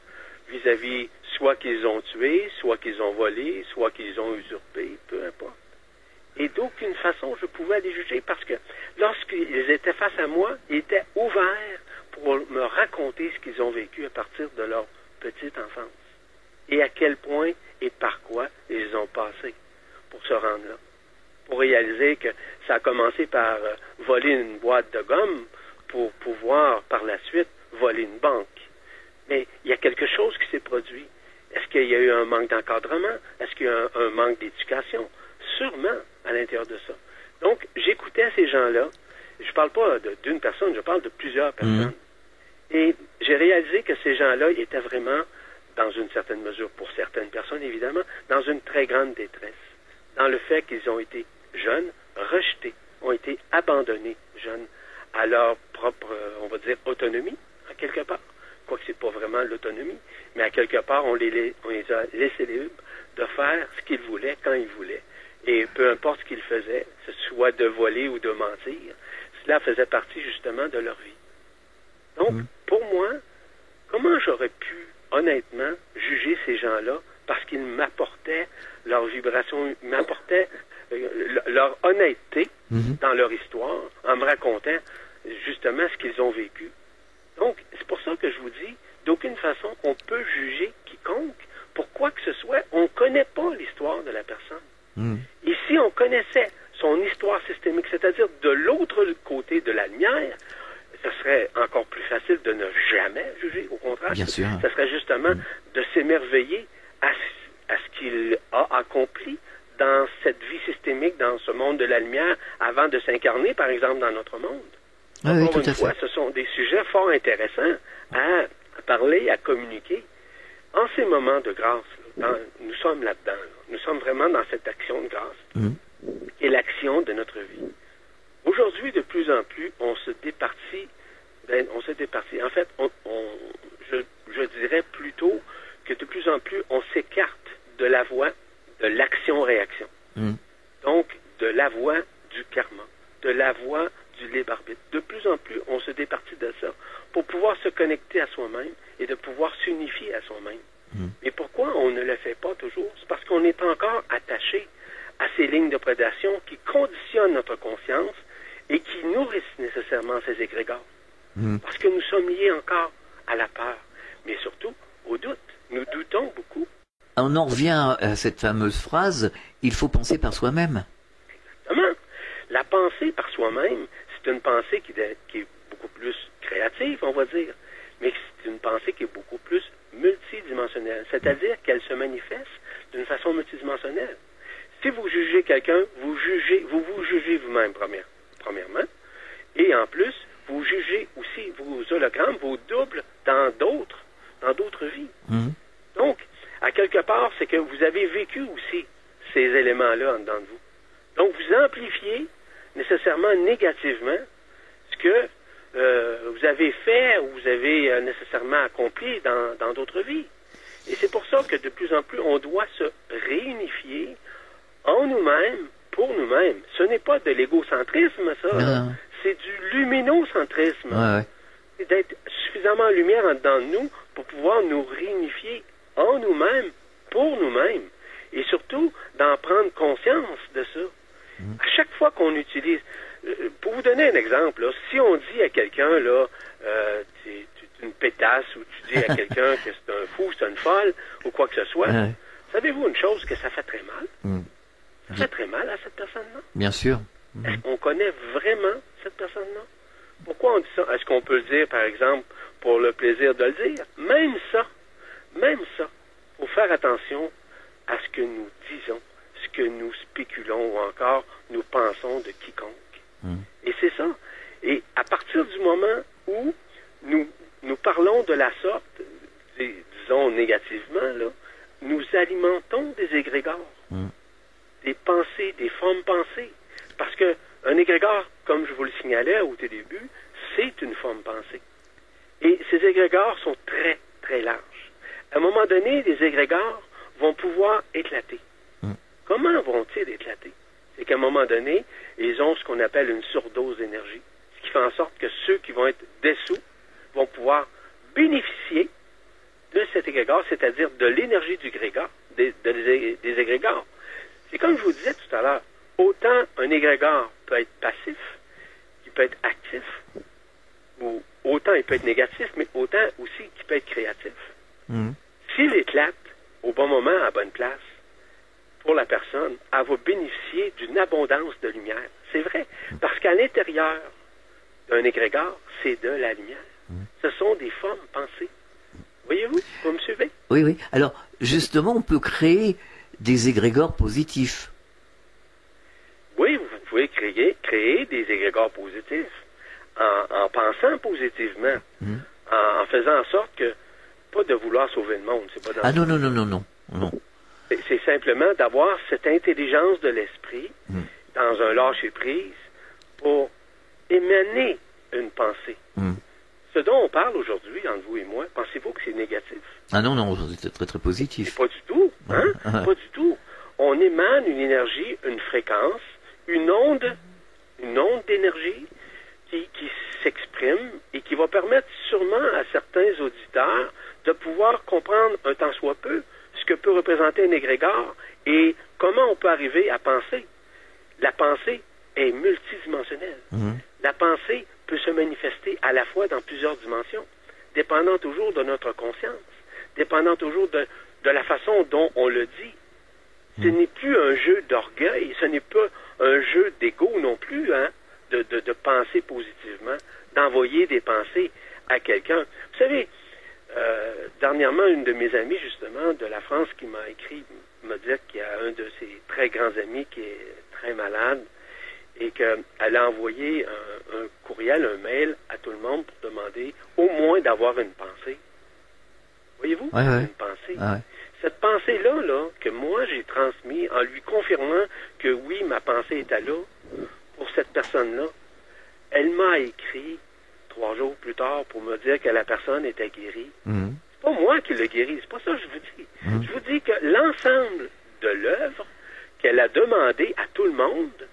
vis-à-vis soit qu'ils ont tué, soit qu'ils ont volé, soit qu'ils ont usurpé, peu importe. Et d'aucune façon je pouvais les juger parce que lorsqu'ils étaient face à moi, ils étaient ouverts pour me raconter ce qu'ils ont vécu à partir de leur petite enfance. Et à quel point et par quoi ils ont passé pour se rendre là. Pour réaliser que ça a commencé par voler une boîte de gomme pour pouvoir par la suite voler une banque. Mais il y a quelque chose qui s'est produit. Est-ce qu'il y a eu un manque d'encadrement? Est-ce qu'il y a eu un manque d'éducation? Sûrement à l'intérieur de ça. Donc, j'écoutais ces gens-là. Je ne parle pas d'une personne, je parle de plusieurs personnes. Et j'ai réalisé que ces gens-là étaient vraiment, dans une certaine mesure, pour certaines personnes évidemment, dans une très grande détresse. Dans le fait qu'ils ont été jeunes, rejetés, ont été abandonnés jeunes à leur propre, on va dire, autonomie, à quelque part. Quoique c'est pas vraiment l'autonomie, mais à quelque part, on les a laissés libres de faire ce qu'ils voulaient, quand ils voulaient. Et peu importe ce qu'ils faisaient, ce soit de voler ou de mentir, cela faisait partie justement de leur vie. Donc, pour moi, comment j'aurais pu, honnêtement, juger ces gens-là parce qu'ils m'apportaient leur vibration, m'apportaient leur honnêteté dans leur histoire, en me racontant justement ce qu'ils ont vécu. Donc, c'est pour ça que je vous dis, d'aucune façon, on peut juger quiconque pour quoi que ce soit. On ne connaît pas l'histoire de la personne. Et si on connaissait son histoire systémique, c'est-à-dire de l'autre côté de la lumière, ce serait encore plus facile de ne jamais juger. Au contraire, ce serait justement de s'émerveiller à ce qu'il a accompli dans cette vie systémique, dans ce monde de la lumière, avant de s'incarner, par exemple, dans notre monde. Encore une fois, ce sont des sujets fort intéressants à parler, à communiquer. En ces moments de grâce, nous sommes là-dedans. Nous sommes vraiment dans cette action de grâce, qui est l'action de notre vie. Aujourd'hui, de plus en plus, on se départit. En fait, je dirais plutôt que de plus en plus, on s'écarte de la voie de l'action-réaction. Donc, de la voie du karma, de la voie du libre arbitre. De plus en plus, on se départit de ça pour pouvoir se connecter à soi-même et de pouvoir s'unifier à soi-même. Mais pourquoi on ne le fait pas toujours? C'est parce qu'on est encore attaché à ces lignes de prédation qui nécessairement ces égrégores. Parce que nous sommes liés encore à la peur, mais surtout au doute. Nous doutons beaucoup.
On en revient à cette fameuse phrase, il faut penser par soi-même.
Exactement. La pensée par soi-même, c'est une pensée qui est beaucoup plus créative, on va dire, mais c'est une pensée qui est beaucoup plus multidimensionnelle, c'est-à-dire qu'elle se manifeste d'une façon multidimensionnelle. Si vous jugez quelqu'un, vous vous jugez vous-même, premièrement, et en plus, vous jugez aussi vos hologrammes, vos doubles dans d'autres vies. Donc, à quelque part, c'est que vous avez vécu aussi ces éléments-là en dedans de vous. Donc, vous amplifiez nécessairement négativement ce que vous avez fait ou vous avez nécessairement accompli dans d'autres vies. Et c'est pour ça que de plus en plus, on doit se réunifier en nous-mêmes, pour nous-mêmes. Ce n'est pas de l'égocentrisme, ça.
Non.
C'est du luminocentrisme.
Ouais.
C'est d'être suffisamment en lumière en dedans de nous pour pouvoir nous réunifier en nous-mêmes, pour nous-mêmes. Et surtout, d'en prendre conscience de ça. À chaque fois qu'on utilise... pour vous donner un exemple, là, si on dit à quelqu'un, là, tu es une pétasse, ou tu dis à quelqu'un que c'est un fou, c'est une folle, ou quoi que ce soit, savez-vous une chose, que ça fait très mal? Ça fait très mal à cette personne-là.
Bien sûr.
Est-ce qu'on connaît vraiment cette personne-là? Pourquoi on dit ça? Est-ce qu'on peut le dire, par exemple, pour le plaisir de le dire? Même ça, faut faire attention à ce que nous disons, ce que nous spéculons ou encore nous pensons de quiconque. Et c'est ça. Et à partir du moment où nous parlons de la sorte, disons négativement, là, nous alimentons des égrégores, des pensées, des formes pensées. Parce que un égrégore, comme je vous le signalais au tout début, c'est une forme pensée. Et ces égrégores sont très, très larges. À un moment donné, les égrégores vont pouvoir éclater. Comment vont-ils éclater? C'est qu'à un moment donné, ils ont ce qu'on appelle une surdose d'énergie. Ce qui fait en sorte que ceux qui vont être dessous vont pouvoir bénéficier de cet égrégore, c'est-à-dire de l'énergie du grégor, des égrégores. C'est comme je vous disais tout à l'heure, autant un égrégore peut être passif, qu'il peut être actif, ou autant il peut être négatif, mais autant aussi qu'il peut être créatif. S'il éclate au bon moment, à la bonne place, pour la personne, elle va bénéficier d'une abondance de lumière. C'est vrai, parce qu'à l'intérieur d'un égrégore, c'est de la lumière. Ce sont des formes pensées. Voyez-vous, vous me suivez?
Oui. Alors, justement, on peut créer des égrégores positifs.
Oui, vous pouvez créer des égrégores positifs en pensant positivement, en faisant en sorte que, pas de vouloir sauver le monde, c'est pas dans
Non.
C'est simplement d'avoir cette intelligence de l'esprit dans un lâcher-prise pour émaner une pensée. Ce dont on parle aujourd'hui, entre vous et moi, pensez-vous que c'est négatif?
Ah non, c'est très très positif.
Pas du tout, hein? Pas du tout. On émane une énergie, une fréquence, une onde d'énergie qui s'exprime et qui va permettre sûrement à certains auditeurs de pouvoir comprendre un tant soit peu ce que peut représenter un égrégore et comment on peut arriver à penser. La pensée est multidimensionnelle. La pensée peut se manifester à la fois dans plusieurs dimensions, dépendant toujours de notre conscience, dépendant toujours de la façon dont on le dit. Ce n'est plus un jeu d'orgueil, ce n'est pas un jeu d'ego non plus, hein, de penser positivement, d'envoyer des pensées à quelqu'un. Vous savez, dernièrement, une de mes amies, justement, de la France, qui m'a écrit, me dire qu'il y a un de ses très grands amis qui est très malade et qu'elle a envoyé un courriel, un mail à tout le monde pour demander au moins d'avoir une pensée. Voyez-vous? Une pensée. Cette pensée-là, que moi j'ai transmise en lui confirmant que oui, ma pensée était là pour cette personne-là, elle m'a écrit 3 jours plus tard pour me dire que la personne était guérie. C'est pas moi qui l'ai guérie, c'est pas ça que je vous dis. Je vous dis que l'ensemble de l'œuvre qu'elle a demandé à tout le monde,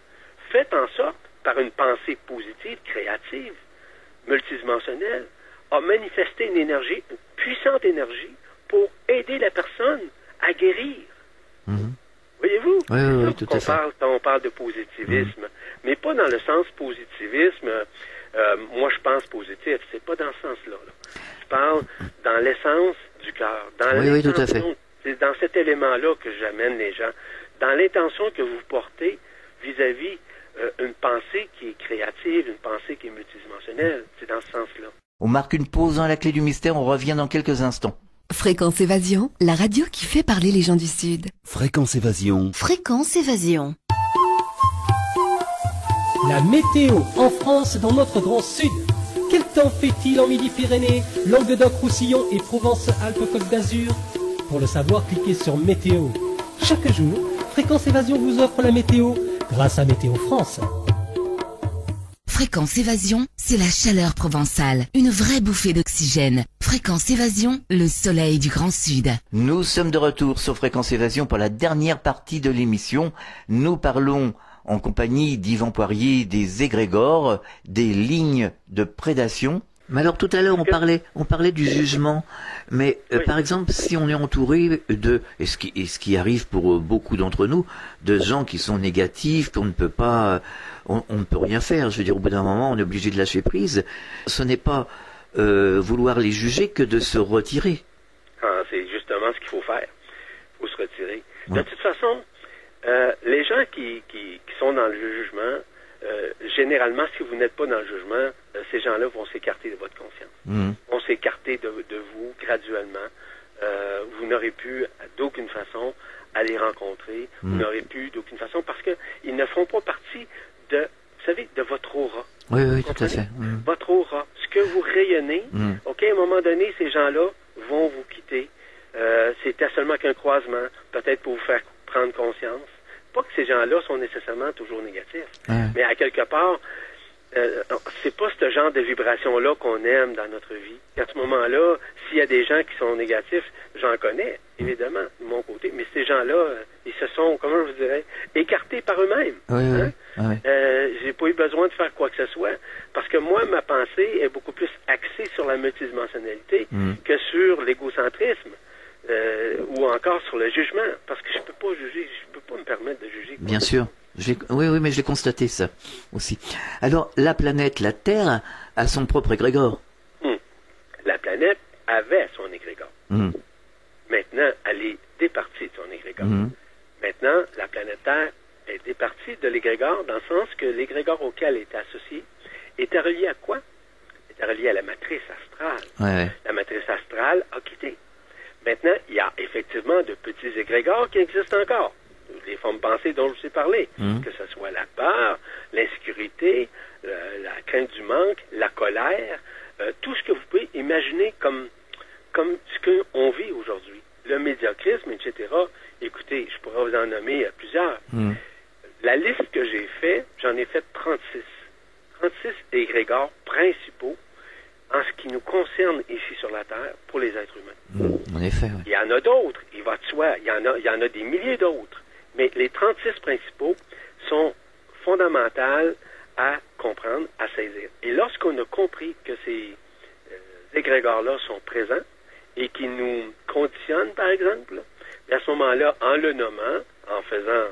fait en sorte, par une pensée positive, créative, multidimensionnelle, a manifesté une énergie, une puissante énergie, pour aider la personne à guérir. Voyez-vous?
Oui, tout à fait.
On parle de positivisme, mais pas dans le sens positivisme Moi, je pense positif. C'est pas dans ce sens-là. Là. Je parle dans l'essence du cœur.
Oui, tout à fait.
C'est dans cet élément-là que j'amène les gens. Dans l'intention que vous portez vis-à-vis une pensée qui est créative, une pensée qui est multidimensionnelle. C'est dans ce sens-là.
On marque une pause dans la clé du mystère, on revient dans quelques instants.
Fréquence Évasion, la radio qui fait parler les gens du Sud.
Fréquence Évasion.
Fréquence Évasion.
La météo en France dans notre grand sud. Quel temps fait-il en Midi-Pyrénées, Languedoc-Roussillon et Provence-Alpes-Côte d'Azur? Pour le savoir, cliquez sur Météo. Chaque jour, Fréquence Évasion vous offre la météo grâce à Météo France.
Fréquence Évasion, c'est la chaleur provençale, une vraie bouffée d'oxygène. Fréquence Évasion, le soleil du Grand Sud.
Nous sommes de retour sur Fréquence Évasion pour la dernière partie de l'émission. Nous parlons en compagnie d'Yvan Poirier des égrégores, des lignes de prédation. Mais alors tout à l'heure on parlait du jugement, mais par exemple si on est entouré de, et ce qui arrive pour beaucoup d'entre nous, de gens qui sont négatifs, qu'on ne peut pas, on ne peut rien faire, je veux dire au bout d'un moment on est obligé de lâcher prise, ce n'est pas vouloir les juger que de se retirer.
Ah, c'est justement ce qu'il faut faire, il faut se retirer.
Ouais.
De toute façon, les gens qui sont dans le jugement, généralement, si vous n'êtes pas dans le jugement, ces gens-là vont s'écarter de votre conscience. Vont s'écarter de vous graduellement. Vous n'aurez pu d'aucune façon à les rencontrer. Vous n'aurez pu d'aucune façon parce qu'ils ne font pas partie de, vous savez, de votre aura.
Oui, tout à fait.
Votre aura. Ce que vous rayonnez, OK, à un moment donné, ces gens-là vont vous quitter. C'était seulement qu'un croisement, peut-être pour vous faire prendre conscience. Pas que ces gens-là sont nécessairement toujours négatifs, mais à quelque part, c'est pas ce genre de vibration-là qu'on aime dans notre vie. À ce moment-là, s'il y a des gens qui sont négatifs, j'en connais, évidemment, de mon côté, mais ces gens-là, ils se sont, comment je vous dirais, écartés par eux-mêmes. J'ai pas eu besoin de faire quoi que ce soit, parce que moi, ma pensée est beaucoup plus axée sur la multidimensionnalité que sur l'égocentrisme. Ou encore sur le jugement, parce que je peux pas juger, je peux pas me permettre de juger.
Bien sûr. Oui, mais je l'ai constaté ça aussi. Alors, la planète, la Terre, a son propre égrégore.
La planète avait son égrégore. Maintenant, elle est départie de son égrégore. Maintenant, la planète Terre est départie de l'égrégore dans le sens que l'égrégore auquel elle est associée était relié à quoi? Était relié à la matrice astrale. La matrice astrale a quitté. Maintenant, il y a effectivement de petits égrégores qui existent encore. Les formes pensées dont je vous ai parlé, que ce soit la peur, l'insécurité, la crainte du manque, la colère, tout ce que vous pouvez imaginer comme ce qu'on vit aujourd'hui. Le médiocrisme, etc. Écoutez, je pourrais vous en nommer plusieurs. La liste que j'ai faite, j'en ai fait 36. 36 égrégores principaux en ce qui nous concerne ici sur la Terre pour les êtres humains.
En effet,
Il y en a d'autres, il va de soi, il y en a des milliers d'autres. Mais les 36 principaux sont fondamentaux à comprendre, à saisir. Et lorsqu'on a compris que ces égrégores-là sont présents et qui nous conditionnent, par exemple, à ce moment-là, en le nommant, en faisant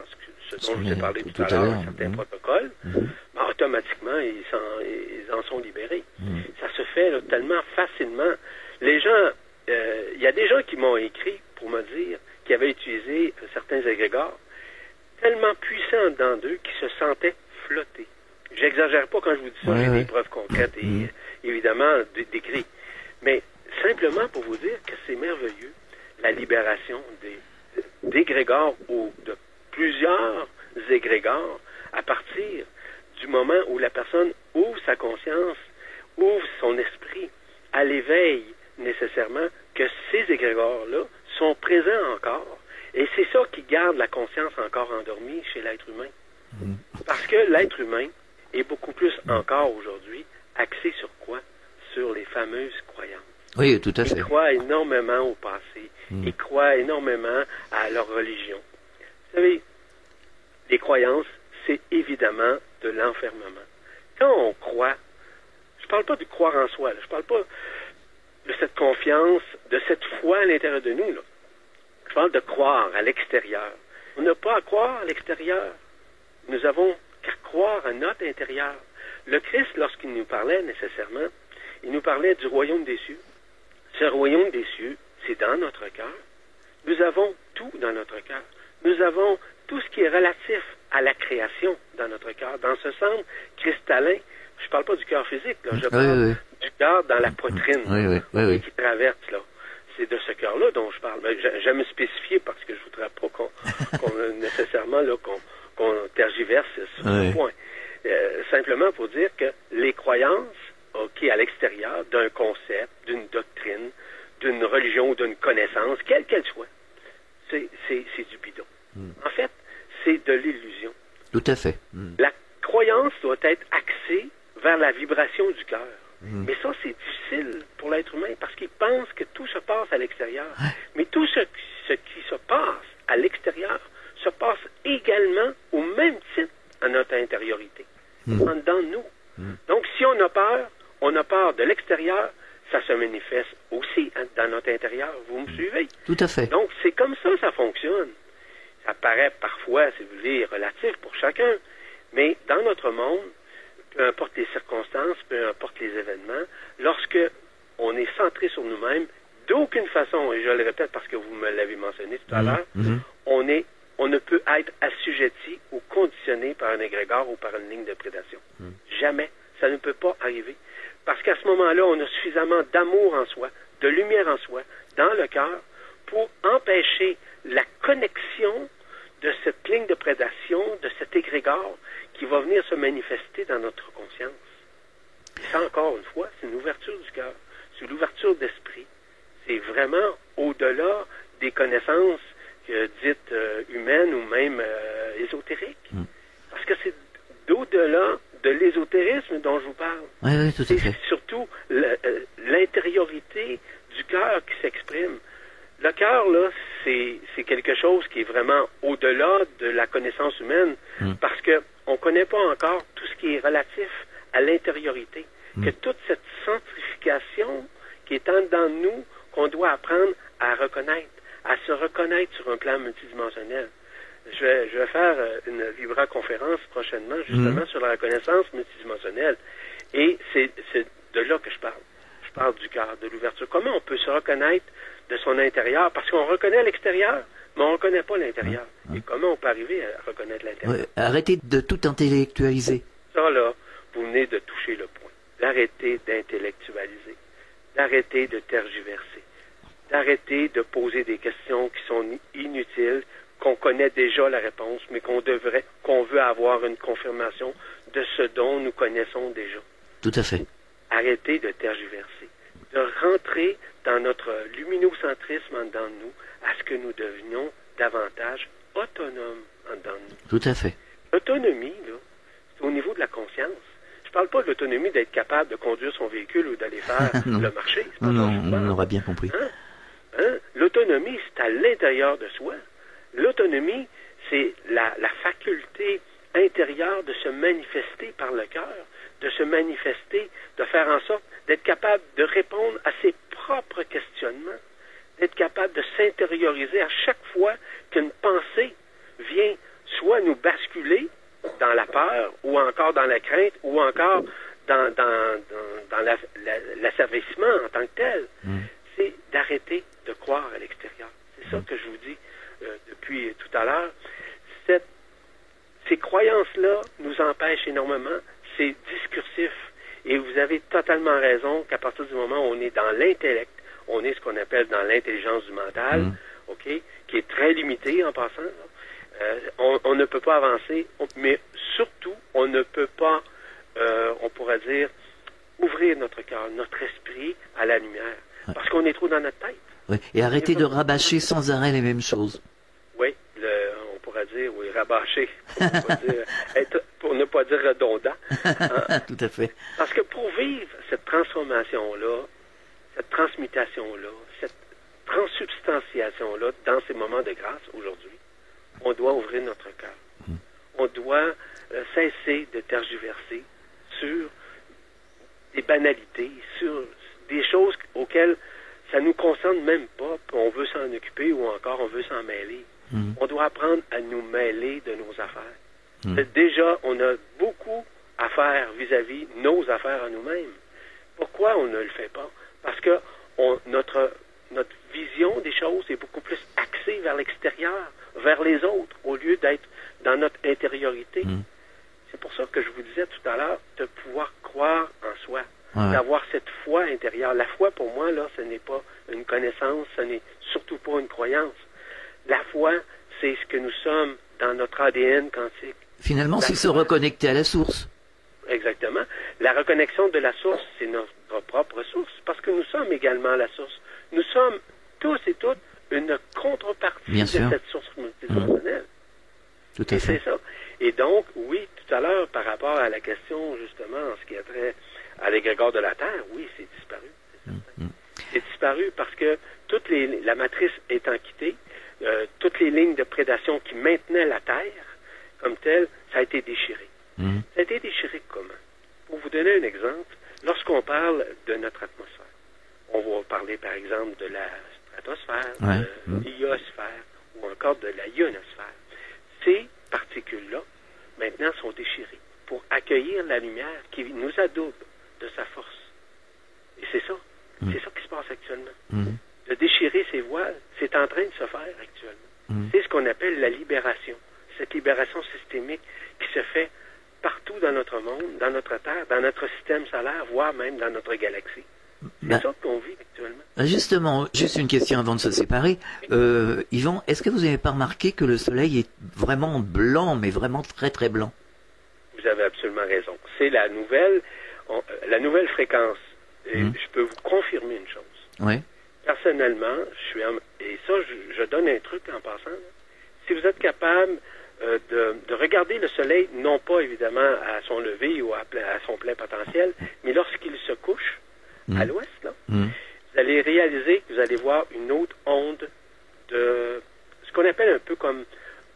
ce dont je vous ai parlé tout à l'heure, certains protocoles, automatiquement, ils en sont libérés. Ça se fait là, tellement facilement. Les gens, il y a des gens qui m'ont écrit pour me dire qu'ils avaient utilisé certains égrégores tellement puissants dans d'eux qu'ils se sentaient flotter. J'exagère pas quand je vous dis ça, j'ai des preuves concrètes et évidemment décrites. Mais simplement pour vous dire que c'est merveilleux, la libération d'égrégores ou de plusieurs égrégores à partir du moment où la personne ouvre sa conscience, ouvre son esprit à l'éveil nécessairement, que ces égrégores-là sont présents encore. Et c'est ça qui garde la conscience encore endormie chez l'être humain. Parce que l'être humain est beaucoup plus encore aujourd'hui axé sur quoi? Sur les fameuses croyances.
Oui, tout à fait.
Ils croient énormément au passé. Ils croient énormément à leur religion. Vous savez, les croyances, c'est évidemment de l'enfermement. Quand on croit, je parle pas de croire en soi, là, je parle pas de cette confiance, de cette foi à l'intérieur de nous, là. Je parle de croire à l'extérieur. On n'a pas à croire à l'extérieur. Nous avons qu'à croire à notre intérieur. Le Christ, lorsqu'il nous parlait nécessairement, il nous parlait du royaume des cieux. Ce royaume des cieux, c'est dans notre cœur. Nous avons tout dans notre cœur. Nous avons tout ce qui est relatif à la création dans notre cœur. Dans ce centre cristallin, je ne parle pas du cœur physique, là, je parle du cœur dans la poitrine qui traverse, là. C'est de ce cœur-là dont je parle. Mais j'aime me spécifier parce que je ne voudrais pas qu'on nécessairement là, qu'on tergiverse sur ce point. Simplement pour dire que les croyances qui à l'extérieur d'un concept, d'une doctrine, d'une religion ou d'une connaissance, quelle qu'elle soit, c'est du bidon. En fait, c'est de l'illusion.
Tout à fait.
La croyance doit être axée vers la vibration du cœur. Mais ça, c'est difficile pour l'être humain parce qu'il pense que tout se passe à l'extérieur. Mais tout ce qui se passe à l'extérieur se passe également au même titre à notre intériorité, en dedans de nous. Donc, si on a peur de l'extérieur, ça se manifeste aussi dans notre intérieur. Vous me suivez?
Tout à fait.
Donc, c'est comme ça fonctionne. Ça paraît parfois, si vous voulez, relatif pour chacun. Mais dans notre monde, peu importe les circonstances, peu importe les événements, lorsque on est centré sur nous-mêmes, d'aucune façon, et je le répète parce que vous me l'avez mentionné tout à l'heure, on ne peut être assujetti ou conditionné par un égrégore ou par une ligne de prédation. Jamais. Ça ne peut pas arriver. Parce qu'à ce moment-là, on a suffisamment d'amour en soi, de lumière en soi, dans le cœur, pour empêcher la connexion de cette ligne de prédation, de cet égrégore qui va venir se manifester dans notre conscience. Et ça, encore une fois, c'est une ouverture du cœur, c'est l'ouverture d'esprit. C'est vraiment au-delà des connaissances dites humaines ou même ésotériques. Parce que c'est d'au-delà de l'ésotérisme dont je vous parle.
Oui, tout à fait.
C'est surtout l'intériorité du cœur qui s'exprime. Le cœur, là, c'est quelque chose qui est vraiment au-delà de la connaissance humaine, parce que on connaît pas encore tout ce qui est relatif à l'intériorité. Que toute cette sanctification qui est en dedans de nous, qu'on doit apprendre à reconnaître, à se reconnaître sur un plan multidimensionnel. Je vais faire une vibra-conférence prochainement, justement, sur la reconnaissance multidimensionnelle. Et c'est de là que je parle. Je parle du cœur, de l'ouverture. Comment on peut se reconnaître de son intérieur? Parce qu'on reconnaît l'extérieur, mais on ne reconnaît pas l'intérieur. Et comment on peut arriver à reconnaître l'intérieur?
Arrêtez de tout intellectualiser.
Ça, là, vous venez de toucher le point. D'arrêter d'intellectualiser. D'arrêter de tergiverser. D'arrêter de poser des questions qui sont inutiles, qu'on connaît déjà la réponse, mais qu'on veut avoir une confirmation de ce dont nous connaissons déjà.
Tout à fait.
Arrêter de tergiverser, de rentrer dans notre luminocentrisme en dedans de nous, à ce que nous devenions davantage autonomes en dedans de nous.
Tout à fait.
L'autonomie, là, c'est au niveau de la conscience. Je ne parle pas de l'autonomie d'être capable de conduire son véhicule ou d'aller faire le marché.
Non, on aura bien compris.
L'autonomie, c'est à l'intérieur de soi. L'autonomie, c'est la faculté intérieure de se manifester par le cœur, de se manifester, de faire en sorte d'être capable de répondre à ses propres questionnements, d'être capable de s'intérioriser à chaque fois qu'une pensée vient soit nous basculer dans la peur, ou encore dans la crainte, ou encore dans l'asservissement en tant que tel. C'est d'arrêter de croire à l'extérieur. C'est ça que je vous dis depuis tout à l'heure. Ces croyances-là nous empêchent énormément. C'est discursif. Et vous avez totalement raison qu'à partir du moment où on est dans l'intellect, on est ce qu'on appelle dans l'intelligence du mental, qui est très limitée en passant. On ne peut pas avancer, mais surtout, on ne peut pas, on pourrait dire, ouvrir notre cœur, notre esprit à la lumière. Parce qu'on est trop dans notre tête.
Oui. Et arrêter de rabâcher sans arrêt les mêmes choses.
Oui, on pourrait dire, rabâcher, pour ne pas dire redondant.
Tout à fait.
Parce que pour vivre cette transformation-là, cette transmutation-là, cette transsubstantiation-là, dans ces moments de grâce aujourd'hui, on doit ouvrir notre cœur. On doit cesser de tergiverser sur des banalités, sur des choses auxquelles ça nous concerne même pas, puis on veut s'en occuper ou encore on veut s'en mêler. On doit apprendre à nous mêler de nos affaires. Déjà, on a beaucoup à faire vis-à-vis nos affaires à nous-mêmes. Pourquoi on ne le fait pas? Parce que notre vision des choses est beaucoup plus axée vers l'extérieur, vers les autres, au lieu d'être dans notre intériorité. C'est pour ça que je vous disais tout à l'heure, de pouvoir croire en soi, d'avoir cette foi intérieure. La foi, pour moi, là, ce n'est pas une connaissance, ce n'est surtout pas une croyance. La foi, c'est ce que nous sommes dans notre ADN quantique.
Finalement, c'est se reconnecter à la source.
Exactement. La reconnexion de la source, c'est notre propre source, parce que nous sommes également la source. Nous sommes tous et toutes une contrepartie de cette source multidimensionnelle.
Tout à fait.
C'est ça. Et donc, oui, tout à l'heure, par rapport à la question, justement, en ce qui a trait à l'égrégore de la Terre, oui, c'est disparu. C'est disparu parce que la matrice étant quittée, toutes les lignes de prédation qui maintenaient la Terre comme telle, ça a été déchiré. Ça a été déchiré comment? Pour vous donner un exemple, lorsqu'on parle de notre atmosphère, on va parler par exemple de la stratosphère, de l'ionosphère ou encore de la ionosphère. Ces particules-là, maintenant, sont déchirées pour accueillir la lumière qui nous adoube de sa force. Et c'est ça. C'est ça qui se passe actuellement. De déchirer ces voiles, c'est en train de se faire actuellement. C'est ce qu'on appelle la libération. Cette libération systémique qui se fait partout dans notre monde, dans notre Terre, dans notre système solaire, voire même dans notre galaxie. C'est ça qu'on vit actuellement.
Justement, juste une question avant de se séparer. Yvan, est-ce que vous n'avez pas remarqué que le Soleil est vraiment blanc, mais vraiment très très blanc?
Vous avez absolument raison. C'est la nouvelle fréquence. Et je peux vous confirmer une chose.
Oui.
Personnellement, et ça, je donne un truc en passant. Si vous êtes capable de regarder le soleil, non pas évidemment à son lever ou à son plein potentiel, mais lorsqu'il se couche à l'ouest, là, vous allez réaliser que vous allez voir une autre onde de ce qu'on appelle un peu comme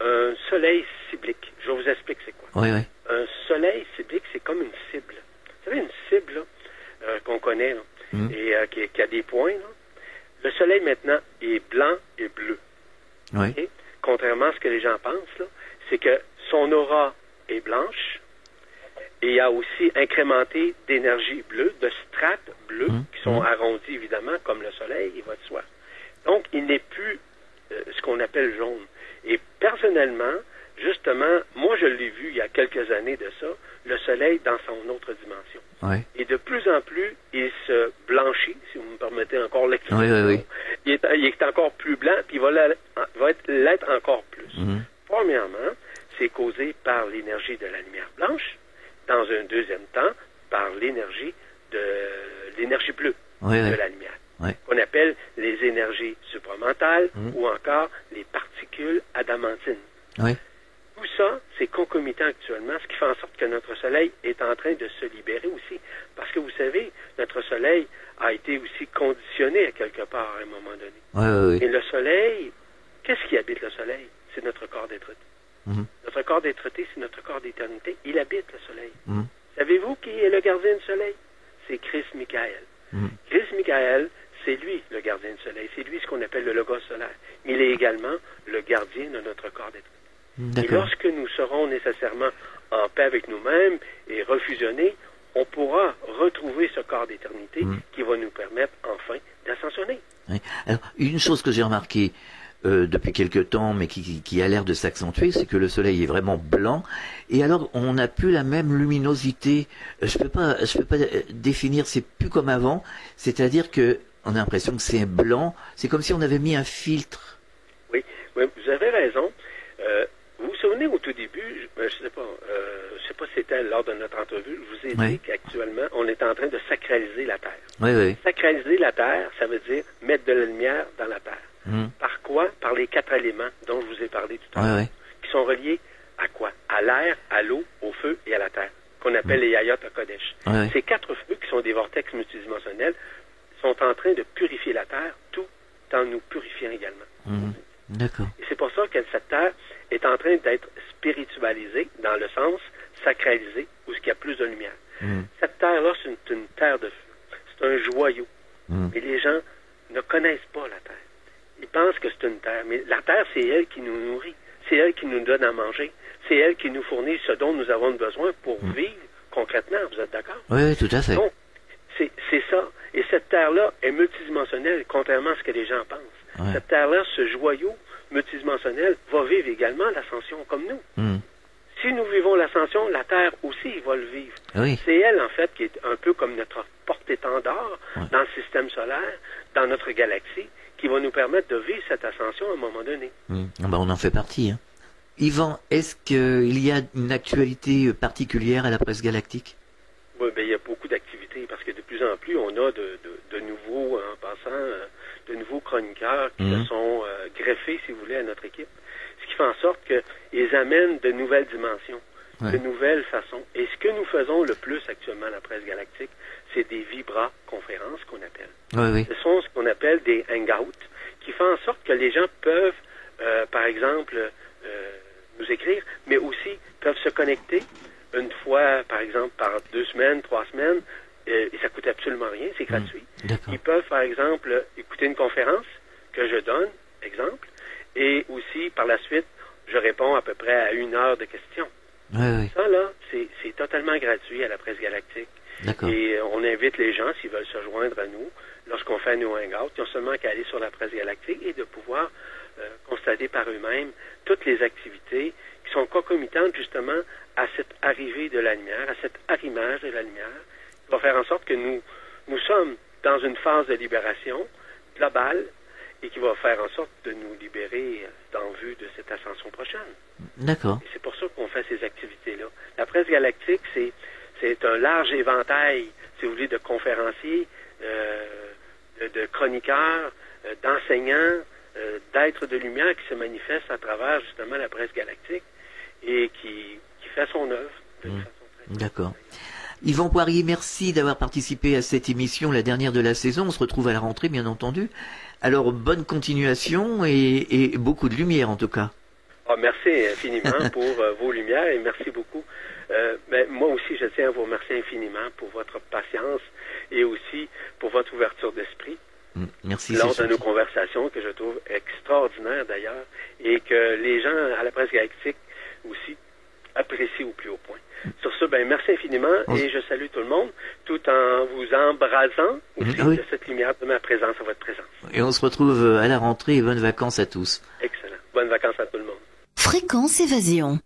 un soleil cyclique. Je vous explique c'est quoi.
Oui, oui.
Un soleil cyclique, c'est comme une cible. Vous savez, une cible là, qu'on connaît là, et qui a des points. Là. Le soleil maintenant est blanc et bleu.
Oui.
Okay? Contrairement à ce que les gens pensent, là, c'est que son aura est blanche et il y a aussi incrémenté d'énergie bleue, de strates bleues qui sont arrondies évidemment comme le soleil, il va de soi. Donc, il n'est plus ce qu'on appelle jaune. Et personnellement, justement, moi je l'ai vu il y a quelques années de ça, le soleil dans son autre dimension.
Oui.
Et de plus en plus, il se blanchit, si vous me permettez encore l'expression.
Oui.
Il est encore plus blanc, puis il va l'être encore plus. Premièrement, c'est causé par l'énergie de la lumière blanche. Dans un deuxième temps, par l'énergie bleue de la lumière.
Oui.
Qu'on appelle les énergies supramentales ou encore les particules adamantines.
Oui.
Tout ça, c'est concomitant actuellement, ce qui fait en sorte que notre Soleil est en train de se libérer aussi. Parce que vous savez, notre Soleil a été aussi conditionné à quelque part à un moment donné.
Oui.
Et le Soleil, qu'est-ce qui habite le Soleil? C'est notre corps d'être-té. Notre corps d'être-té, c'est notre corps d'éternité. Il habite le Soleil. Savez-vous qui est le gardien du Soleil? C'est Christ Michael. Christ Michael, c'est lui le gardien du Soleil. C'est lui ce qu'on appelle le Logos solaire. Il est également le gardien de notre corps d'être-té. Et lorsque nous serons nécessairement en paix avec nous-mêmes et refusionnés, on pourra retrouver ce corps d'éternité qui va nous permettre enfin d'ascensionner.
Oui. Alors, une chose que j'ai remarquée depuis quelque temps, mais qui a l'air de s'accentuer, c'est que le soleil est vraiment blanc, et alors on n'a plus la même luminosité. Je peux pas définir, c'est plus comme avant, c'est-à-dire que on a l'impression que c'est blanc, c'est comme si on avait mis un filtre.
Oui, vous avez raison. Vous vous souvenez au tout début, je sais pas si c'était lors de notre entrevue, je vous ai dit qu'actuellement, on est en train de sacraliser la Terre.
Oui.
Sacraliser la Terre, ça veut dire mettre de la lumière dans la Terre. Par quoi? Par les 4 éléments dont je vous ai parlé tout à l'heure, qui sont reliés à quoi? À l'air, à l'eau, au feu et à la terre, qu'on appelle les Hayat HaKodesh. Ces 4 feux, qui sont des vortex multidimensionnels, sont en train de purifier la Terre, tout en nous purifiant également.
D'accord.
Et c'est pour ça que cette Terre est en train d'être spiritualisée, dans le sens sacralisée, où il y a plus de lumière. Cette Terre-là, c'est une terre de feu. C'est un joyau. Mais les gens ne connaissent pas la Terre. Ils pensent que c'est une terre, mais la terre, c'est elle qui nous nourrit, c'est elle qui nous donne à manger, c'est elle qui nous fournit ce dont nous avons besoin pour vivre concrètement, vous êtes d'accord?
Oui, tout à fait.
Donc, c'est ça. Et cette Terre-là est multidimensionnelle, contrairement à ce que les gens pensent.
Ouais.
Cette Terre-là, ce joyau multidimensionnel, va vivre également l'ascension comme nous. Si nous vivons l'ascension, la Terre aussi va le vivre.
Oui.
C'est elle, en fait, qui est un peu comme notre porte-étendard dans le système solaire, dans notre galaxie, qui va nous permettre de vivre cette ascension à un moment donné.
On en fait partie. Hein. Yvan, est-ce qu'il y a une actualité particulière à la presse galactique?
Oui, il y a beaucoup d'activités, parce que de plus en plus, on a de nouveaux, en passant, de nouveaux chroniqueurs qui se sont greffés, si vous voulez, à notre équipe. Ce qui fait en sorte qu'ils amènent de nouvelles dimensions, de nouvelles façons. Et ce que nous faisons le plus actuellement à la presse galactique, c'est des vibra-conférences qu'on appelle.
Oui.
Ce sont ce qu'on appelle des hangouts, qui font en sorte que les gens peuvent, par exemple, nous écrire, mais aussi peuvent se connecter une fois, par exemple, par 2 semaines, 3 semaines, et ça coûte absolument rien, c'est gratuit. Ils peuvent, par exemple, écouter une conférence que je donne, exemple, et aussi, par la suite, je réponds à peu près à 1 heure de questions.
Oui.
Ça, là, c'est totalement gratuit à la presse galactique. Et on invite les gens, s'ils veulent se joindre à nous, lorsqu'on fait nos hangouts, ils ont seulement qu'à aller sur la presse galactique et de pouvoir constater par eux-mêmes toutes les activités qui sont concomitantes, justement, à cette arrivée de la lumière, à cet arrimage de la lumière, qui va faire en sorte que nous sommes dans une phase de libération globale et qui va faire en sorte de nous libérer en vue de cette ascension prochaine.
D'accord.
Et c'est pour ça qu'on fait ces activités-là. La presse galactique, c'est un large éventail, si vous voulez, de conférenciers, de chroniqueurs, d'enseignants, d'êtres de lumière qui se manifestent à travers, justement, la presse galactique et qui fait son œuvre de façon très...
D'accord. Yvan Poirier, merci d'avoir participé à cette émission, la dernière de la saison. On se retrouve à la rentrée, bien entendu. Alors, bonne continuation et beaucoup de lumière, en tout cas.
Merci infiniment pour vos lumières et merci beaucoup. Mais moi aussi, je tiens à vous remercier infiniment pour votre patience et aussi pour votre ouverture d'esprit.
Merci.
Lors de nos conversations, que je trouve extraordinaires d'ailleurs, et que les gens à la presse galactique aussi apprécient au plus haut point. Sur ce, merci infiniment et je salue tout le monde tout en vous embrasant aussi de cette lumière de ma présence à votre présence.
Et on se retrouve à la rentrée et bonnes vacances à tous.
Excellent. Bonnes vacances à tout le monde.
Fréquence Évasion.